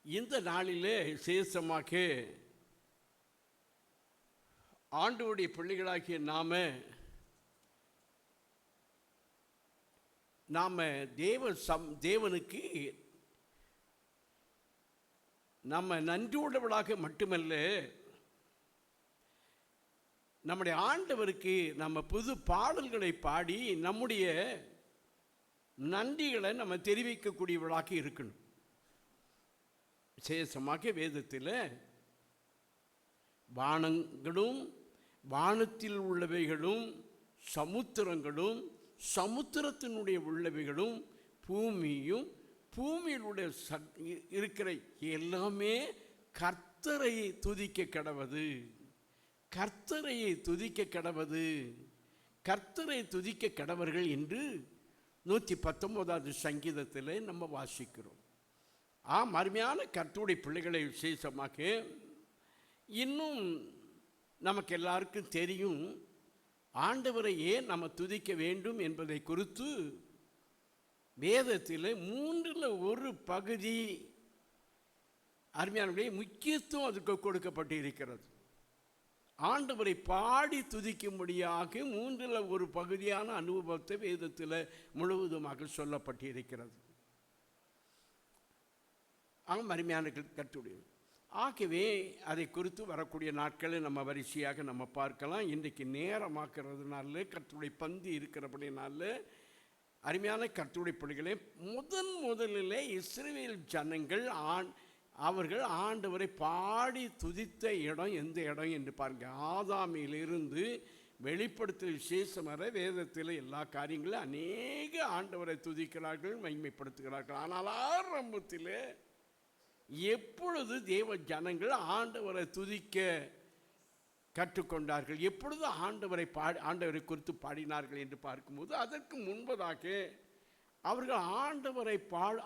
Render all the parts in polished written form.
இந்த நாளிலே விசேஷமாக ஆண்டவருடைய பிள்ளைகளாகிய நாம் தேவனுக்கு நம்ம நன்றியுள்ளவர்களாக மட்டுமல்ல, நம்முடைய ஆண்டவருக்கு நம்ம புது பாடல்களை பாடி நம்முடைய நன்றிகளை நம்ம தெரிவிக்கக்கூடியவர்களாக இருக்கணும். விசேஷமாக வேதத்தில் வானங்களும் வானத்தில் உள்ளவைகளும் சமுத்திரங்களும் சமுத்திரத்தினுடைய உள்ளவைகளும் பூமியும் பூமியிலுடைய இருக்கிற எல்லாமே கர்த்தரை துதிக்க கடவது, கர்த்தரையை துதிக்க கடவது, கர்த்தரை துதிக்க கடவர்கள் என்று 119வது சங்கீதத்தில் நம்ம வாசிக்கிறோம். அருமையான கர்த்தருடைய பிள்ளைகளை விசேஷமாக இன்னும் நமக்கு எல்லாருக்கும் தெரியும், ஆண்டவரை ஏன் நம்ம துதிக்க வேண்டும் என்பதை குறித்து வேதத்தில் 1/3 பகுதி அருமையானவர்களே முக்கியத்துவம் அதுக்கு கொடுக்கப்பட்டு இருக்கிறது. ஆண்டவரை பாடி துதிக்கும்படியாக 1/3 பகுதியான அனுபவத்தை வேதத்தில் முழுவதுமாக சொல்லப்பட்டு இருக்கிறது. அருமையான கர்த்தருடைய ஆகவே அதை குறித்து வரக்கூடிய நாட்களை நம்ம வரிசையாக நம்ம பார்க்கலாம். இன்றைக்கு நேரமாக்குறதுனால கர்த்தருடைய பந்தி இருக்கிறபடினால அருமையான கர்த்தருடைய பிள்ளைகளே, முதலில் இஸ்ரவேல் ஜனங்கள் அவர்கள் ஆண்டவரை பாடி துதித்த இடம் எந்த இடம் என்று பாருங்கள். ஆதாமிலிருந்து வெளிப்படுத்தல் விசேஷம் வர வேதத்தில் எல்லா காரியங்களும் அநேக ஆண்டவரை துதிக்கிறார்கள், மகிமைப்படுத்துகிறார்கள். ஆனால் ஆரம்பத்தில் எப்பொழுது தேவ ஜனங்கள் ஆண்டவரை துதிக்க கற்றுக்கொண்டார்கள், எப்பொழுது ஆண்டவரை குறித்து பாடினார்கள் என்று பார்க்கும்போது அதற்கு முன்பதாக அவர்கள்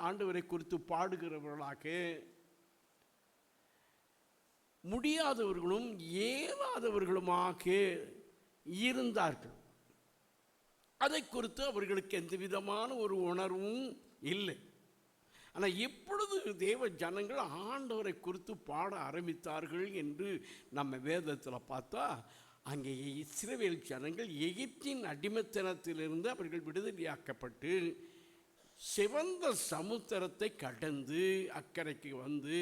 ஆண்டவரை குறித்து பாடுகிறவர்களாக முடியாதவர்களும் இயலாதவர்களுமாக இருந்தார்கள். அதை குறித்து அவர்களுக்கு எந்த விதமான ஒரு உணர்வும் இல்லை. ஆனால் எப்பொழுது தேவ ஜனங்கள் ஆண்டவரை குறித்து பாட ஆரம்பித்தார்கள் என்று நம்ம வேதத்தில் பார்த்தா, அங்கே இஸ்ரவேல் ஜனங்கள் எகிப்தின் அடிமைத்தனத்திலிருந்து அவர்கள் விடுதலையாக்கப்பட்டு சிவந்த சமுத்திரத்தை கடந்து அக்கறைக்கு வந்து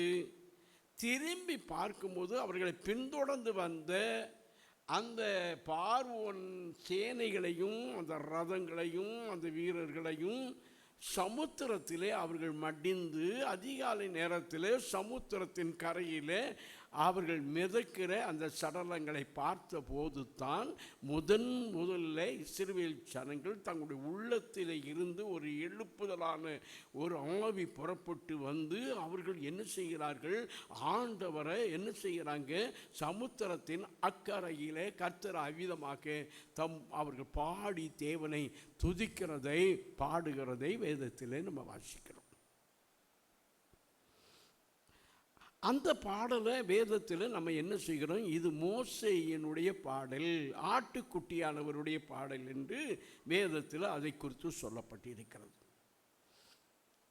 திரும்பி பார்க்கும்போது அவர்களை பின்தொடர்ந்து வந்த அந்த பார்வோன் சேனைகளையும் அந்த ரதங்களையும் அந்த வீரர்களையும் சமுத்திரத்திலே அவர்கள் மடிந்து அதிகாலை நேரத்தில் சமுத்திரத்தின் கரையில் அவர்கள் மிதக்கிற அந்த சடலங்களை பார்த்த போது தான் முதல்ல இஸ்ரவேல் ஜனங்கள் தங்களுடைய உள்ளத்தில் இருந்து ஒரு எழுப்புதலான ஒரு ஆவி புறப்பட்டு வந்து அவர்கள் என்ன செய்கிறார்கள், ஆண்டவரை என்ன செய்கிறாங்க, சமுத்திரத்தின் அக்கறையிலே கர்த்தர் அவ்விதமாக அவர்கள் பாடி தேவனை துதிக்கிறதை பாடுகிறதை வேதத்திலே நம்ம வாசிக்கிறோம். அந்த பாடலை வேதத்தில் நம்ம என்ன செய்கிறோம், இது மோசேயினுடைய பாடல், ஆட்டுக்குட்டியானவருடைய பாடல் என்று வேதத்தில் அதை குறித்து சொல்லப்பட்டிருக்கிறது.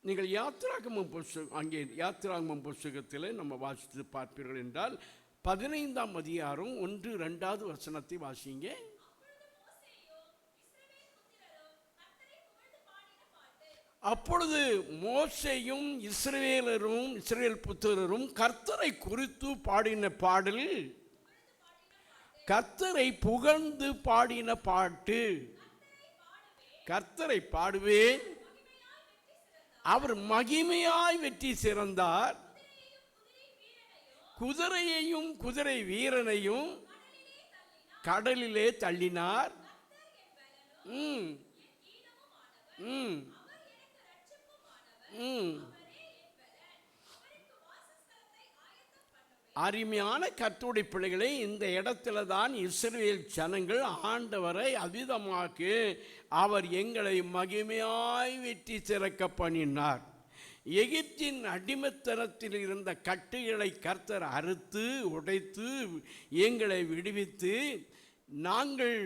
நீங்கள் யாத்திராகமம் புஸ்தகத்தில் நம்ம வாசித்து பார்ப்பீர்கள் என்றால் 15ஆம் அதிகாரம் 1-2வது வசனத்தை வாசிங்க. அப்பொழுது மோசேயும் இஸ்ரவேல் புத்திரரும் கர்த்தரை குறித்து பாடின பாடல், கர்த்தரை புகழ்ந்து பாடின பாட்டு. கர்த்தரை பாடுவேன், அவர் மகிமையாய் வெற்றி சிறந்தார், குதிரையையும் குதிரை வீரனையும் கடலிலே தள்ளினார். அருமையான கர்த்தருடைய பிள்ளைகளை, இந்த இடத்துல தான் இஸ்ரவேல் ஜனங்கள் ஆண்டவரை அவ்விதமாக அவர் எங்களை மகிமையாய் வெற்றி சிறக்க பண்ணினார். எகிப்தின் அடிமைத்தனத்தில் இருந்த கட்டுகளை கர்த்தர் அறுத்து உடைத்து எங்களை விடுவித்து நாங்கள்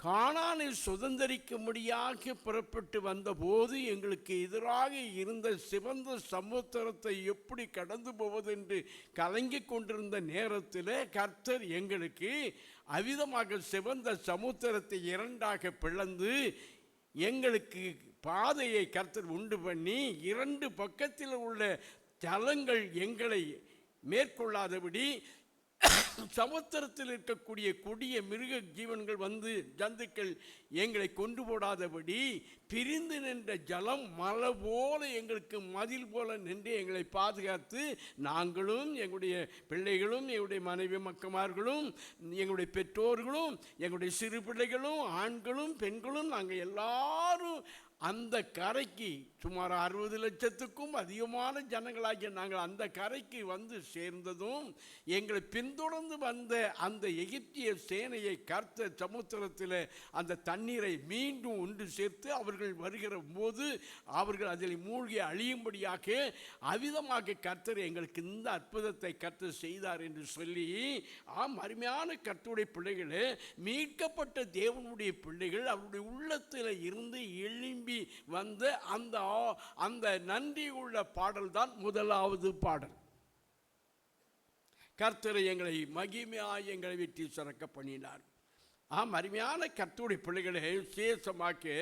கானானை சுதந்தரிக்கும்படியாக புறப்பட்டு வந்தபோது எங்களுக்கு எதிராக இருந்த சிவந்த சமுத்திரத்தை எப்படி கடந்து போவது என்று கலங்கிக் கொண்டிருந்த நேரத்தில் கர்த்தர் எங்களுக்கு அவ்விதமாக சிவந்த சமுத்திரத்தை இரண்டாக பிளந்து எங்களுக்கு பாதையை கர்த்தர் உண்டு பண்ணி இரண்டு பக்கத்தில் உள்ள ஜலங்கள் எங்களை மேற்கொள்ளாதபடி சமுத்திரத்தில் இருக்கக்கூடிய கொடிய மிருக ஜீவன்கள் வந்து ஜந்துக்கள் எங்களை கொண்டு போடாதபடி பிரிந்து நின்ற ஜலம் மலை போல எங்களுக்கு மதில் போல நின்று எங்களை பாதுகாத்து நாங்களும் எங்களுடைய பிள்ளைகளும் எங்களுடைய மனைவி மக்கமார்களும் எங்களுடைய பெற்றோர்களும் எங்களுடைய சிறு பிள்ளைகளும் ஆண்களும் பெண்களும் நாங்கள் எல்லாரும் அந்த கரைக்கு சுமார் 60 லட்சத்துக்கும் அதிகமான ஜனங்களாகிய நாங்கள் அந்த கரைக்கு வந்து சேர்ந்ததும் எங்களை பின்தொடர்ந்து வந்த அந்த எகிப்திய சேனையை கர்த்தர் சமுத்திரத்தில் அந்த தண்ணீரை மீண்டும் ஒன்று சேர்த்து அவர்கள் வருகிற போது அவர்கள் அதில் மூழ்கி அழியும்படியாக அவ்விதமாக கர்த்தர் எங்களுக்கு இந்த அற்புதத்தை கர்த்தர் செய்தார் என்று சொல்லி அருமையான கர்த்தருடைய பிள்ளைகளே, மீட்கப்பட்ட தேவனுடைய பிள்ளைகள் அவருடைய உள்ளத்தில் இருந்து எழும்பி வந்த அந்த நன்றி உள்ள பாடல் தான் முதலாவது பாடல். கர்த்தரை எங்களை மகிமையாய் எங்களை வெற்றி சிறக்க பண்ணினார். அருமையான கர்த்தருடைய பிள்ளைகளை விசேஷமாக்க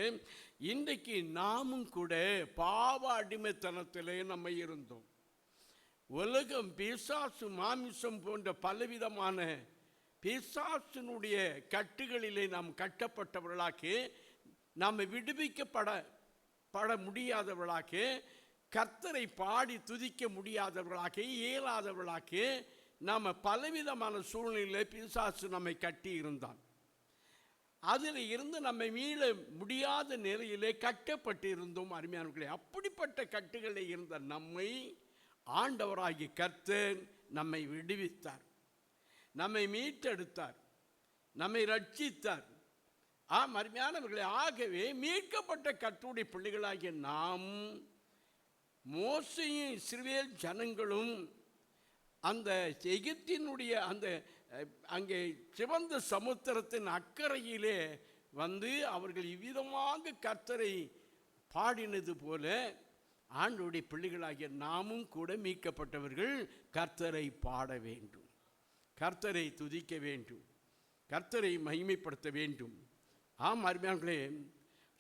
இன்றைக்கு நாமும் கூட பாவ அடிமைத்தனத்திலே நம்ம இருந்தோம். உலகம் பிசாசு மாமிசம் போன்ற பலவிதமான பிசாசினுடைய கட்டுகளிலே நாம் கட்டப்பட்டவர்களாக நாம் விடுவிக்கப்பட முடியாதவர்களாக கர்த்தரை பாடி துதிக்க முடியாதவர்களாக இயலாதவர்களாக நாம் பலவிதமான சூழ்நிலையில் பிசாசு நம்மை கட்டி இருந்தான். அதில் இருந்து நம்மை மீள முடியாத நிலையிலே கட்டப்பட்டு இருந்தோம். அருமையானவர்களே, அப்படிப்பட்ட கட்டுகளில் இருந்த நம்மை ஆண்டவராகிய கர்த்தர் நம்மை விடுவித்தார், நம்மை மீட்டெடுத்தார், நம்மை ரட்சித்தார். அருமையானவர்களே, ஆகவே மீட்கப்பட்ட கர்த்தருடைய பிள்ளைகளாகிய நாம் மோசேயும் இஸ்ரவேல் ஜனங்களும் அந்த எகிப்தினுடைய அந்த அங்கே சிவந்த சமுத்திரத்தின் அக்கறையிலே வந்து அவர்கள் இவ்விதமாக கர்த்தரை பாடினது போல ஆண்டவருடைய பிள்ளைகளாகிய நாமும் கூட மீட்கப்பட்டவர்கள் கர்த்தரை பாட வேண்டும், கர்த்தரை துதிக்க வேண்டும், கர்த்தரை மகிமைப்படுத்த வேண்டும். அருமையானவர்களே,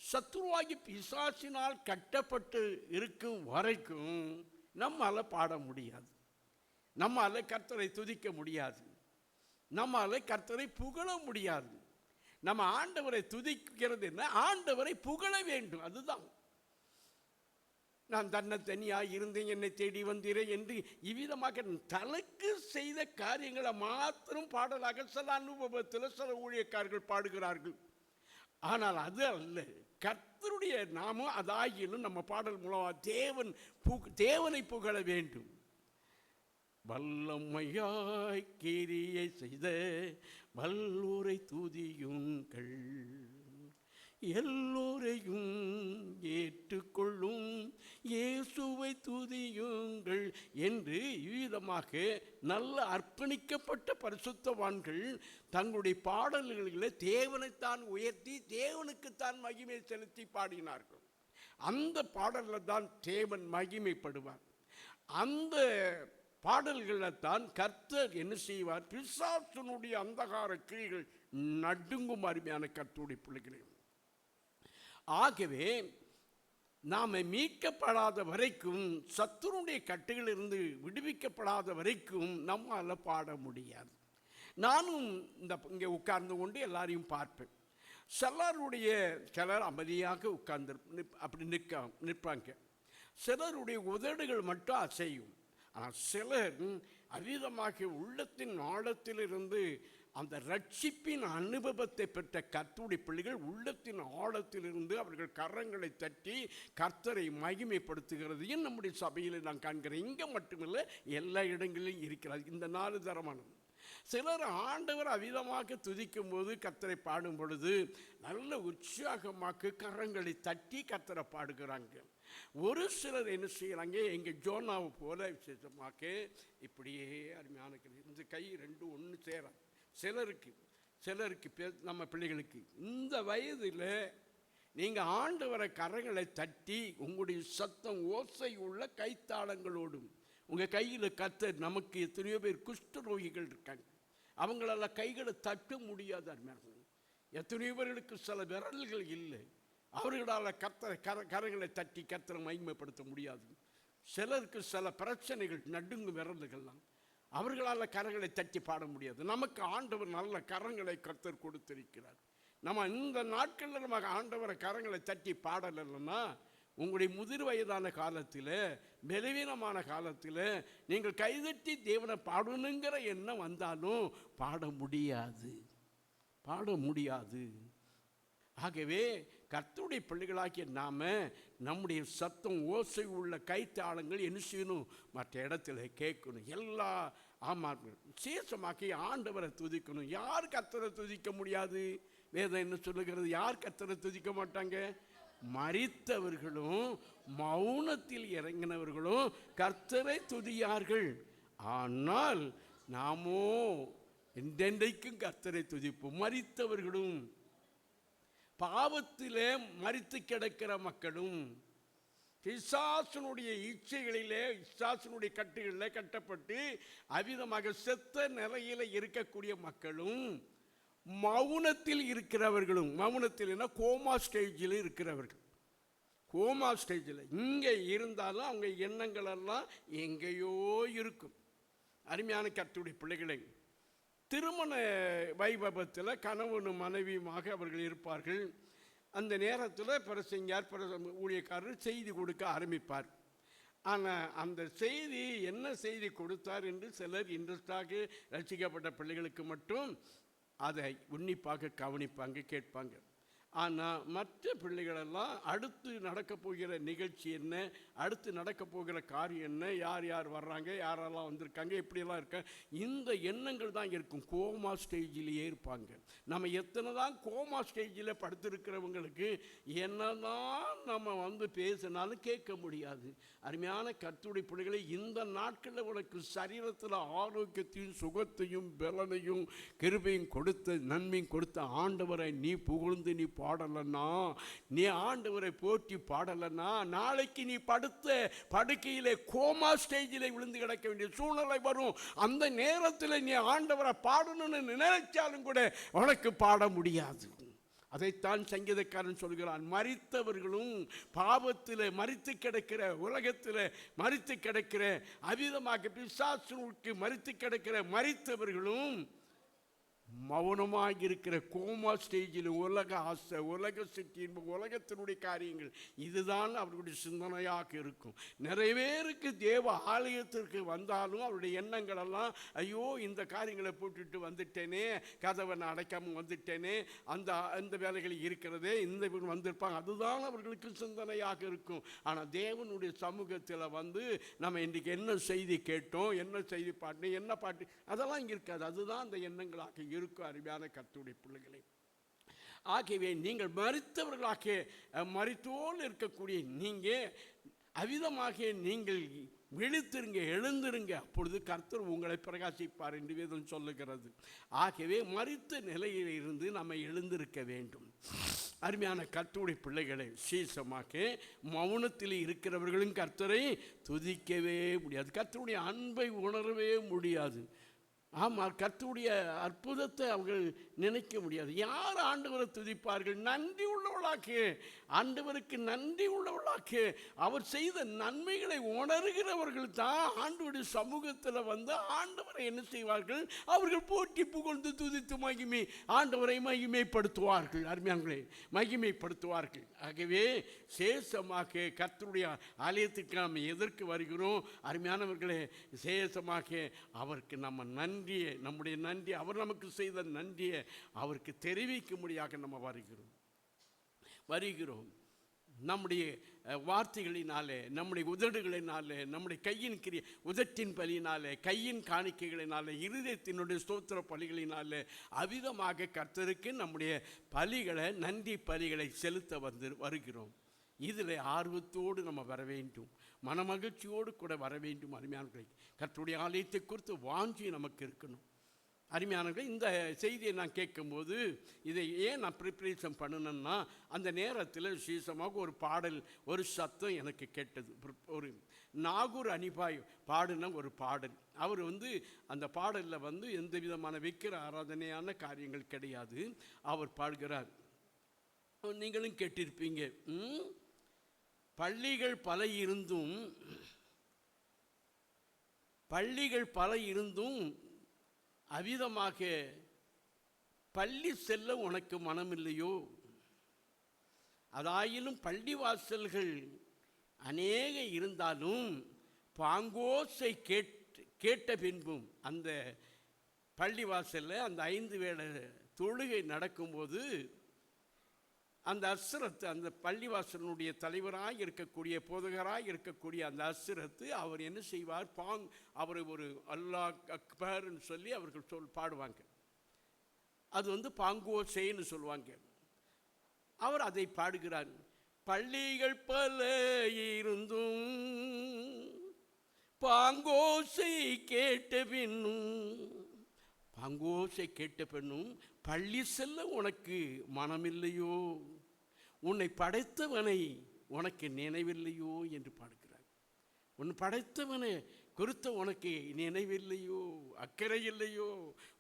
சத்துருவாகி பிசாசினால் கட்டப்பட்டு இருக்கும் வரைக்கும் நம்மால் பாட முடியாது, நம்மால் கர்த்தரை துதிக்க முடியாது, நம்மால் கர்த்தரை புகழ முடியாது. நம்ம ஆண்டவரை துதிக்கிறது என்ன? ஆண்டவரை புகழ வேண்டும். அதுதான். நான் தனியாக இருந்தேன், என்னை தேடி வந்தீரேன் என்று இவ்விதமாக தனக்கு செய்த காரியங்களை மாத்திரம் பாடலாக சில அனுபவத்தில் சில ஊழியக்காரர்கள் பாடுகிறார்கள். ஆனால் அது அல்ல. கர்த்தருடைய நாமம் அதாகிலும் நம்ம பாடல் மூலமாக தேவனை புகழ வேண்டும். வல்லமையாய் கிரியை செய்த வல்லோரை துதியுங்கள், எல்லோரையும் ஏற்றுக்கொள்ளும் இயேசுவை துதியுங்கள் என்று இவ்விதமாக நல்ல அர்ப்பணிக்கப்பட்ட பரிசுத்தவான்கள் தங்களுடைய பாடல்களில் தேவனைத்தான் உயர்த்தி தேவனுக்குத்தான் மகிமை செலுத்தி பாடினார்கள். அந்த பாடலில் தான் தேவன் மகிமைப்படுவார். அந்த பாடல்களில் தான் கர்த்தர் என்ன செய்வார்? பிசாசனுடைய அந்தகார கிரிகள் நடுங்கும். அருமையான கர்த்தருடைய பிள்ளைகளே, ஆகவே நாம் மீட்கப்படாத வரைக்கும், சத்துருடைய கட்டுகளிலிருந்து விடுவிக்கப்படாத வரைக்கும் நம்மால் பாட முடியாது. நானும் இங்கே உட்கார்ந்து கொண்டு எல்லாரையும் பார்ப்பேன். சிலர் அமைதியாக உட்கார்ந்து அப்படி நிற்பாங்க. சிலருடைய உதடுகள் மட்டும் அசையும். ஆனால் சிலர் அதீதமாக உள்ளத்தின் ஆழத்திலிருந்து அந்த ரட்சிப்பின் அனுபவத்தை பெற்ற கர்த்தருடைய பிள்ளைகள் உள்ளத்தின் ஆழத்திலிருந்து அவர்கள் கரங்களை தட்டி கர்த்தரை மகிமைப்படுத்துகிறதையும் நம்முடைய சபையில் நான் காண்கிறேன். இங்கே மட்டுமில்லை, எல்லா இடங்களிலும் இருக்கிறது. இந்த 4 தரமானம் சிலர் ஆண்டவர் அவிதமாக துதிக்கும் போது கர்த்தரை பாடும் பொழுது நல்ல உற்சாகமாக கரங்களை தட்டி கர்த்தரை பாடுகிறாங்க. ஒரு சிலர் என்ன செய்கிறாங்க? எங்கள் ஜோனாவை போல விசேஷமாக இப்படியே அருமையான இந்த கை 2 ஒன்று சேர சிலருக்கு சிலருக்கு நம்ம பிள்ளைகளுக்கு இந்த வயதில் நீங்கள் ஆண்டவரை கரங்களை தட்டி உங்களுடைய சத்தம் ஓசை உள்ள கைத்தாளங்களோடும், உங்கள் கையில் கர்த்தர், நமக்கு எத்தனையோ பேர் குஷ்டரோகிகள் இருக்காங்க, அவங்களால கைகளை தட்ட முடியாத எத்தனையோ பேர்களுக்கு சில விரல்கள் இல்லை, அவர்களால் கரங்களை தட்டி கர்த்தரை மகிமைப்படுத்த முடியாது. சிலருக்கு சில பிரச்சனைகள், நடுங்கு விரல்கள்லாம், அவர்களால் கரங்களை தட்டி பாட முடியாது. நமக்கு ஆண்டவர் நல்ல கரங்களை கர்த்தர் கொடுத்திருக்கிறார். நம்ம இந்த நாட்களில் நம்ம ஆண்டவரை கரங்களை தட்டி பாடலைன்னா, உங்களுடைய முதிர் வயதான காலத்தில், பலவீனமான காலத்தில் நீங்கள் கைதட்டி தேவனை பாடணுங்கிற எண்ணம் வந்தாலும் பாட முடியாது. ஆகவே கர்த்தருடைய பிள்ளைகளாகிய நாம் நம்முடைய சத்தம் ஓசை உள்ள கைத்தாளங்கள் என்ன செய்யணும்? மற்ற இடத்துல கேட்கணும். எல்லா விசேஷமாக்கி ஆண்டவரை துதிக்கணும். யார் கர்த்தரை துதிக்க முடியாது? வேதம் என்ன சொல்லுகிறது? யார் கர்த்தரை துதிக்க மாட்டாங்க? மரித்தவர்களும் மௌனத்தில் இறங்கினவர்களும் கர்த்தரை துதியார்கள். ஆனால் நாமோ என்றென்றைக்கும் கர்த்தரை துதிப்போம். மரித்தவர்களும், பாவத்திலே மரித்து கிடக்கிற மக்களும், பிசாசனுடைய இச்சைகளிலே, பிசாசனுடைய கட்டுகளிலே கட்டப்பட்டு அவ்விதமாக செத்த நிலையில் இருக்கக்கூடிய மக்களும், மௌனத்தில் இருக்கிறவர்களும், மௌனத்தில் கோமா ஸ்டேஜில் இருக்கிறவர்கள், கோமா ஸ்டேஜில் இங்கே இருந்தாலும் அவங்க எண்ணங்கள் எல்லாம் எங்கேயோ இருக்கும். அருமையான கர்த்தருடைய பிள்ளைகளை, திருமண வைபவத்தில் கணவனும் மனைவியுமாக அவர்கள் இருப்பார்கள். அந்த நேரத்தில் பிரசங்கியார், ஊழியக்காரர் செய்தி கொடுக்க ஆரம்பிப்பார். ஆனால் அந்த செய்தி என்ன செய்தி கொடுத்தார் என்று சிலர் இன்ட்ரெஸ்டாக ரசிக்கப்பட்ட பிள்ளைகளுக்கு மட்டும் அதை உன்னிப்பாக கவனிப்பாங்க, கேட்பாங்க. ஆனால் மற்ற பிள்ளைகளெல்லாம் அடுத்து நடக்க போகிற நிகழ்ச்சி என்ன, அடுத்து நடக்க போகிற காரியம் என்ன, யார் யார் வர்றாங்க, யாரெல்லாம் வந்திருக்காங்க, எப்படியெல்லாம் இருக்க, இந்த எண்ணங்கள் தான் இருக்கும். கோமா ஸ்டேஜிலேயே இருப்பாங்க. நம்ம எத்தனை தான் கோமா ஸ்டேஜில் படுத்திருக்கிறவங்களுக்கு என்னதான் நம்ம பேசினாலும் கேட்க முடியாது. அருமையான கர்த்தருடைய பிள்ளைகளை, இந்த நாட்களில் உனக்கு சரீரத்தில் ஆரோக்கியத்தையும் சுகத்தையும் பலனையும் கிருபையும் கொடுத்த, நன்மையும் கொடுத்த ஆண்டவரை நீ புகழ்ந்து நீ பாடலன்னா, நீ ஆண்டவரை போற்றி பாடலன்னா, நாளைக்கு நீ படுத்த படுக்கையிலே கோமா ஸ்டேஜிலே விழுந்து கிடக்க வேண்டிய சூழ்நிலை வரும். அந்த நேரத்தில் நீ ஆண்டவரை பாடணும்னு நினைச்சாலும் கூட உனக்கு பாட முடியாது. அதைத்தான் சங்கீதக்காரன் சொல்கிறான். மரித்தவர்களும், பாவத்தில் மரித்து கிடக்கிற, உலகத்தில் மரித்து கிடக்கிற, அவ்விதமாக பிசாசுக்கு மரித்து கிடக்கிற மரித்தவர்களும், மௌனமாக இருக்கிற கோமா ஸ்டேஜில் உலக ஆசை, உலக சிற்றின், உலகத்தினுடைய காரியங்கள், இதுதான் அவர்களுடைய சிந்தனையாக இருக்கும். நிறைய பேருக்கு தேவ ஆலயத்திற்கு வந்தாலும் அவருடைய எண்ணங்கள் எல்லாம், ஐயோ இந்த காரியங்களை போட்டுட்டு வந்துட்டேனே, கதவை நான் அடைக்காமல் வந்துட்டேனே, அந்த வேலைகள் இருக்கிறதே, இந்த வந்திருப்பாங்க, அதுதான் அவர்களுக்கு சிந்தனையாக இருக்கும். ஆனால் தேவனுடைய சமூகத்தில் நம்ம இன்றைக்கு என்ன செய்தி கேட்டோம், என்ன செய்தி பாட்டு, என்ன பாட்டு, அதெல்லாம் இருக்காது. அதுதான் அந்த எண்ணங்களாக இருக்கும். அருமையான கர்த்தருடைய பிள்ளைகளே, ஆகவே நீங்கள் மரித்தவர்களாக, மரித்தோடு இருக்கக்கூடிய நீங்கள் அவ்விதமாக நீங்கள் விழித்திருங்க, எழுந்திருங்க, அப்பொழுது கர்த்தர் உங்களை பிரகாசிப்பார் என்று வேதம் சொல்லுகிறது. ஆகவே மரித்த நிலையில் இருந்து நம்ம எழுந்திருக்க வேண்டும். அருமையான கர்த்தருடைய பிள்ளைகளை, விசேஷமாக மௌனத்தில் இருக்கிறவர்களும் கர்த்தரை துதிக்கவே முடியாது, கர்த்தருடைய அன்பை உணரவே முடியாது. ஆமாம், கர்த்தருடைய அற்புதத்தை அவர்கள் நினைக்க முடியாது. யார் ஆண்டவரை துதிப்பார்கள்? நன்றி உள்ளவளாக, ஆண்டவருக்கு நன்றி உள்ளவளாக, அவர் செய்த நன்மைகளை உணர்கிறவர்கள் தான் ஆண்டவருடைய சமூகத்தில் ஆண்டவரை என்ன செய்வார்கள்? அவர்கள் போற்றி புகழ்ந்து துதித்து ஆண்டவரை மகிமைப்படுத்துவார்கள். அருமையானவர்களே, மகிமைப்படுத்துவார்கள். ஆகவே சேஷமாக கர்த்தருடைய ஆலயத்துக்கு நாம் எதற்கு வருகிறோம்? அருமையானவர்களே, சேஷமாக அவருக்கு நம்ம நன்றியை, நம்முடைய நன்றி, அவர் நமக்கு செய்த நன்றியை அவருக்கு தெரிவிக்கும்படியாக நம்ம வருகிறோம். நம்முடைய வார்த்தைகளினாலே, நம்முடைய உதடுகளினாலே, நம்முடைய கையின் உதட்டின் பலியினாலே, கையின் காணிக்கைகளினாலே, இருதயத்தினுடைய ஸ்தோத்திர பலிகளினாலே அவ்விதமாக கர்த்தருக்கு நம்முடைய பலிகளை, நன்றி பலிகளை செலுத்த வருகிறோம். இதில் ஆர்வத்தோடு நம்ம வர வேண்டும், மனமகிழ்ச்சியோடு கூட வர வேண்டும். அருமையானவர்களே, கர்த்தருடைய ஆலயத்தை குறித்து வாஞ்சி நமக்கு இருக்கணும். அருமையானவர்கள், இந்த செய்தியை நான் கேட்கும்போது இதை ஏன் நான் ப்ரிப்பரேஷன் பண்ணினேன்னா, அந்த நேரத்தில் விசேஷமாக ஒரு பாடல், ஒரு சத்தம் எனக்கு கேட்டது. ஒரு நாகூர் அனிபாய் பாடின ஒரு பாடல். அவர் அந்த பாடலில் எந்த விதமான விக்கிர ஆராதனையான காரியங்கள் கிடையாது. அவர் பாடுகிறார், நீங்களும் கேட்டிருப்பீங்க. பள்ளிகள் பல இருந்தும் அவ்விதமாக பள்ளி செல்ல உனக்கு மனமில்லையோ? அதாயிலும் பள்ளி வாசல்கள் அநேக இருந்தாலும் பாங்கோசை கேட்ட பின்பும், அந்த பள்ளி வாசலில் அந்த 5 வேளை தொழுகை நடக்கும்போது அந்த அஸ்ரத்து, அந்த பள்ளிவாசனுடைய தலைவராக இருக்கக்கூடிய, போதகராக இருக்கக்கூடிய அந்த அஸ்ரத்து, அவர் என்ன செய்வார், அவர் ஒரு அல்லாஹ் அக்பர்ன்னு சொல்லி அவர்கள் பாடுவாங்க. அது பாங்கோசைன்னு சொல்லுவாங்க. அவர் அதை பாடுகிறார். பள்ளிகள் பல இருந்தும் பாங்கோசை கேட்ட பெண்ணும் பள்ளி செல்ல உனக்கு மனமில்லையோ? உன்னை படைத்தவனை உனக்கு நினைவில்லையோ என்று பாடுகிறார். உன் படைத்தவனை குறித்த உனக்கு நினைவில்லையோ, அக்கறை இல்லையோ?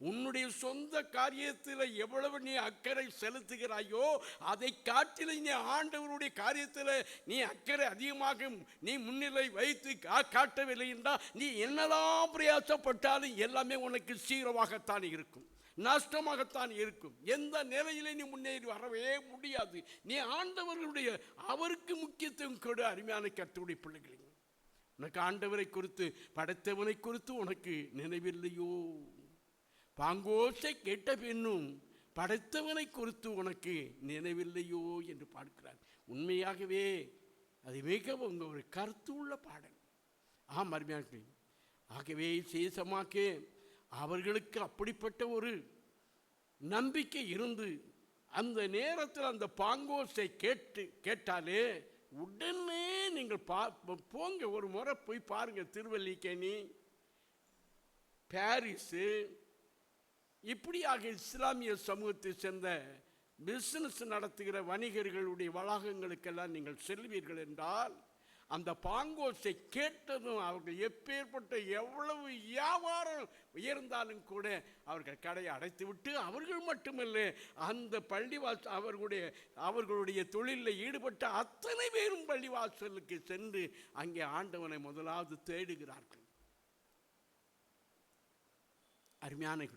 உன்னுடைய சொந்த காரியத்தில் எவ்வளவு நீ அக்கறை செலுத்துகிறாயோ, அதை காட்டிலும் நீ ஆண்டவருடைய காரியத்தில் நீ அக்கறை அதிகமாக நீ முன்னிலை வைத்து காட்டவில்லை என்றால், நீ என்னதான் பிரயாசப்பட்டாலும் எல்லாமே உனக்கு சீரமாகத்தான் இருக்கும், நஷ்டமாகத்தான் இருக்கும். எந்த நிலையிலே நீ முன்னேறி வரவே முடியாது. நீ ஆண்டவர்களுடைய அவருக்கு முக்கியத்துவம் கொடு. அருமையான கர்த்தருடைய பிள்ளைகளே, உனக்கு ஆண்டவரை குறித்து, படைத்தவனை குறித்து உனக்கு நினைவில்லையோ? பாங்கோசை கேட்ட பின்னும் படைத்தவனை குறித்து உனக்கு நினைவில்லையோ என்று பார்க்கிறார். உண்மையாகவே அது மிகவும் ஒரு கருத்து உள்ள பாடல். ஆம் அருமையாக. ஆகவே சேசமாக்க அவர்களுக்கு அப்படிப்பட்ட ஒரு நம்பிக்கை இருந்து, அந்த நேரத்தில் அந்த பாங்கோசை கேட்டாலே உடனே நீங்கள் போங்க, ஒரு முறை போய் பாருங்க. திருவல்லிக்கேணி, பாரிஸு, இப்படியாக இஸ்லாமிய சமூகத்தை சேர்ந்த பிஸ்னஸ் நடத்துகிற வணிகர்களுடைய வளாகங்களுக்கெல்லாம் நீங்கள் செல்வீர்கள் என்றால், அந்த பாங்கோசை கேட்டதும் அவர்கள் எப்பேற்பட்ட எவ்வளவு வியாபாரம் உயர்ந்தாலும் கூட அவர்கள் கடையை அடைத்து விட்டு, அவர்கள் மட்டுமல்ல, அந்த பள்ளிவாசல் அவர்களுடைய தொழிலில் ஈடுபட்ட அத்தனை பேரும் பள்ளிவாசலுக்கு சென்று அங்கே ஆண்டவனை முதலாவது தேடுகிறார்கள். அருமையான.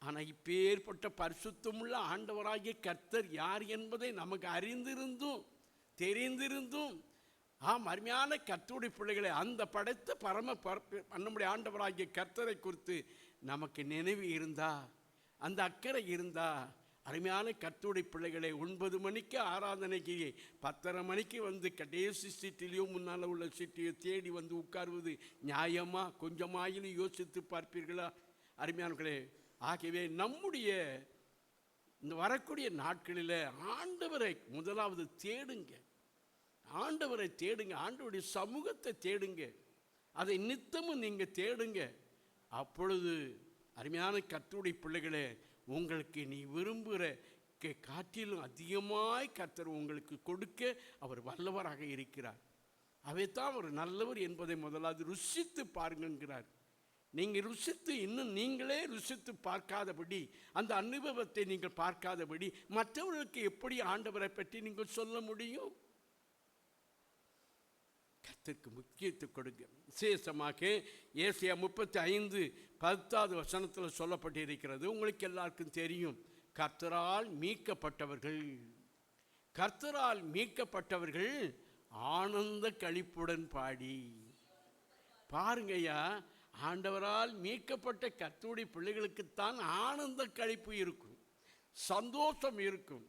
ஆனால் இப்பேற்பட்ட பரிசுத்தமுள்ள ஆண்டவராகிய கர்த்தர் யார் என்பதை நமக்கு அறிந்திருந்தும் தெரிந்திருந்தும், ஆம் அருமையான கர்த்தருடைய பிள்ளைகளை, அந்த படைத்த நம்முடைய ஆண்டவராகிய கர்த்தரை குறித்து நமக்கு நினைவு இருந்தா, அந்த அக்கறை இருந்தா, அருமையான கர்த்தருடைய பிள்ளைகளை, 9 மணிக்கு ஆராதனைக்கு 10:30 மணிக்கு கடைசி சீட்டிலையோ முன்னால் உள்ள சீட்டையோ தேடி உட்காருவது நியாயமா? கொஞ்சமாயிலும் யோசித்து பார்ப்பீர்களா அருமையானவர்களே? ஆகவே நம்முடைய இந்த வரக்கூடிய நாட்களில் ஆண்டவரை முதலாவது தேடுங்க. ஆண்டவரை தேடுங்க, ஆண்டவருடைய சமூகத்தை தேடுங்க, அதை நித்தமும் நீங்கள் தேடுங்க. அப்பொழுது அருமையான கர்த்தருடைய பிள்ளைகளே, உங்களுக்கு நீ விரும்புகிற காட்டிலும் அதிகமாய் கர்த்தர் உங்களுக்கு கொடுக்க அவர் வல்லவராக இருக்கிறார். அவைத்தான் அவர் நல்லவர் என்பதை முதலாவது ருசித்து பாருங்கிறார். நீங்கள் ருசித்து, இன்னும் நீங்களே ருசித்து பார்க்காதபடி, அந்த அனுபவத்தை நீங்கள் பார்க்காதபடி மற்றவர்களுக்கு எப்படி ஆண்டவரை பற்றி நீங்கள் சொல்ல முடியும்? கர்த்தருக்கு முக்கியத்துவம் கொடுங்க. விசேஷமாக ஏசாயா 35:10 சொல்லப்பட்டிருக்கிறது. உங்களுக்கு எல்லாருக்கும் தெரியும். கர்த்தரால் மீட்கப்பட்டவர்கள் ஆனந்த களிப்புடன் பாடி. பாருங்கய்யா, ஆண்டவரால் மீட்கப்பட்ட கர்த்தருடைய பிள்ளைகளுக்குத்தான் ஆனந்த களிப்பு இருக்கும், சந்தோஷம் இருக்கும்.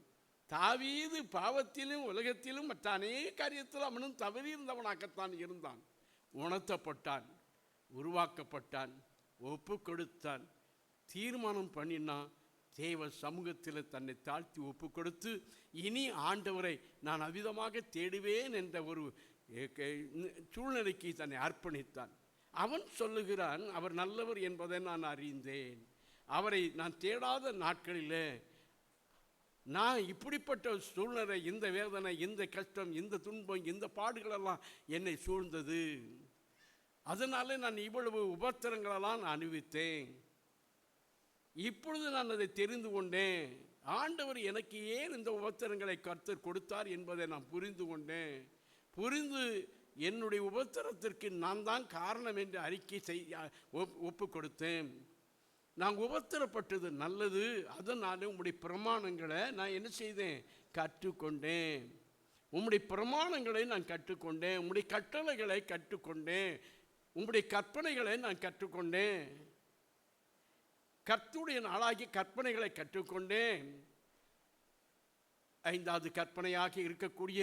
தாவீது பாவத்திலும் உலகத்திலும் மற்ற அநேக காரியத்தில் அவனும் தவறியிருந்தவனாகத்தான் இருந்தான். உணர்த்தப்பட்டான், உருவாக்கப்பட்டான், ஒப்பு கொடுத்தான், தீர்மானம் பண்ணினான். தேவ சமூகத்தில் தன்னை தாழ்த்தி ஒப்பு கொடுத்து, இனி ஆண்டவரை நான் அவ்விதமாக தேடுவேன் என்ற ஒரு சூழ்நிலைக்கு தன்னை அர்ப்பணித்தான். அவன் சொல்லுகிறான், அவர் நல்லவர் என்பதை நான் அறிந்தேன். அவரை நான் தேடாத நாட்களில் நான் இப்படிப்பட்ட சூழ்நிலை, இந்த வேதனை, இந்த கஷ்டம், இந்த துன்பம், இந்த பாடுகளெல்லாம் என்னை சூழ்ந்தது. அதனால நான் இவ்வளவு உபத்திரங்களெல்லாம் நான் அனுபவித்தேன். இப்பொழுது நான் அதை தெரிந்து கொண்டேன். ஆண்டவர் எனக்கு ஏன் இந்த உபத்திரங்களை கர்த்தர் கொடுத்தார் என்பதை நான் புரிந்து கொண்டேன். புரிந்து என்னுடைய உபத்திரத்திற்கு நான் தான் காரணம் என்று அறிக்கை ஒப்பு கொடுத்தேன். நான் உபத்திரப்பட்டது நல்லது. அதனால உம்முடைய பிரமாணங்களை நான் என்ன செய்தேன்? கற்றுக்கொண்டேன். உம்முடைய பிரமாணங்களை நான் கற்றுக்கொண்டேன். உம்முடைய கட்டளைகளை கற்றுக்கொண்டேன். உம்முடைய கற்பனைகளை நான் கற்றுக்கொண்டேன். கர்த்தருடைய நாளாகிய கற்பனைகளை கற்றுக்கொண்டேன். 5வது கற்பனையாக இருக்கக்கூடிய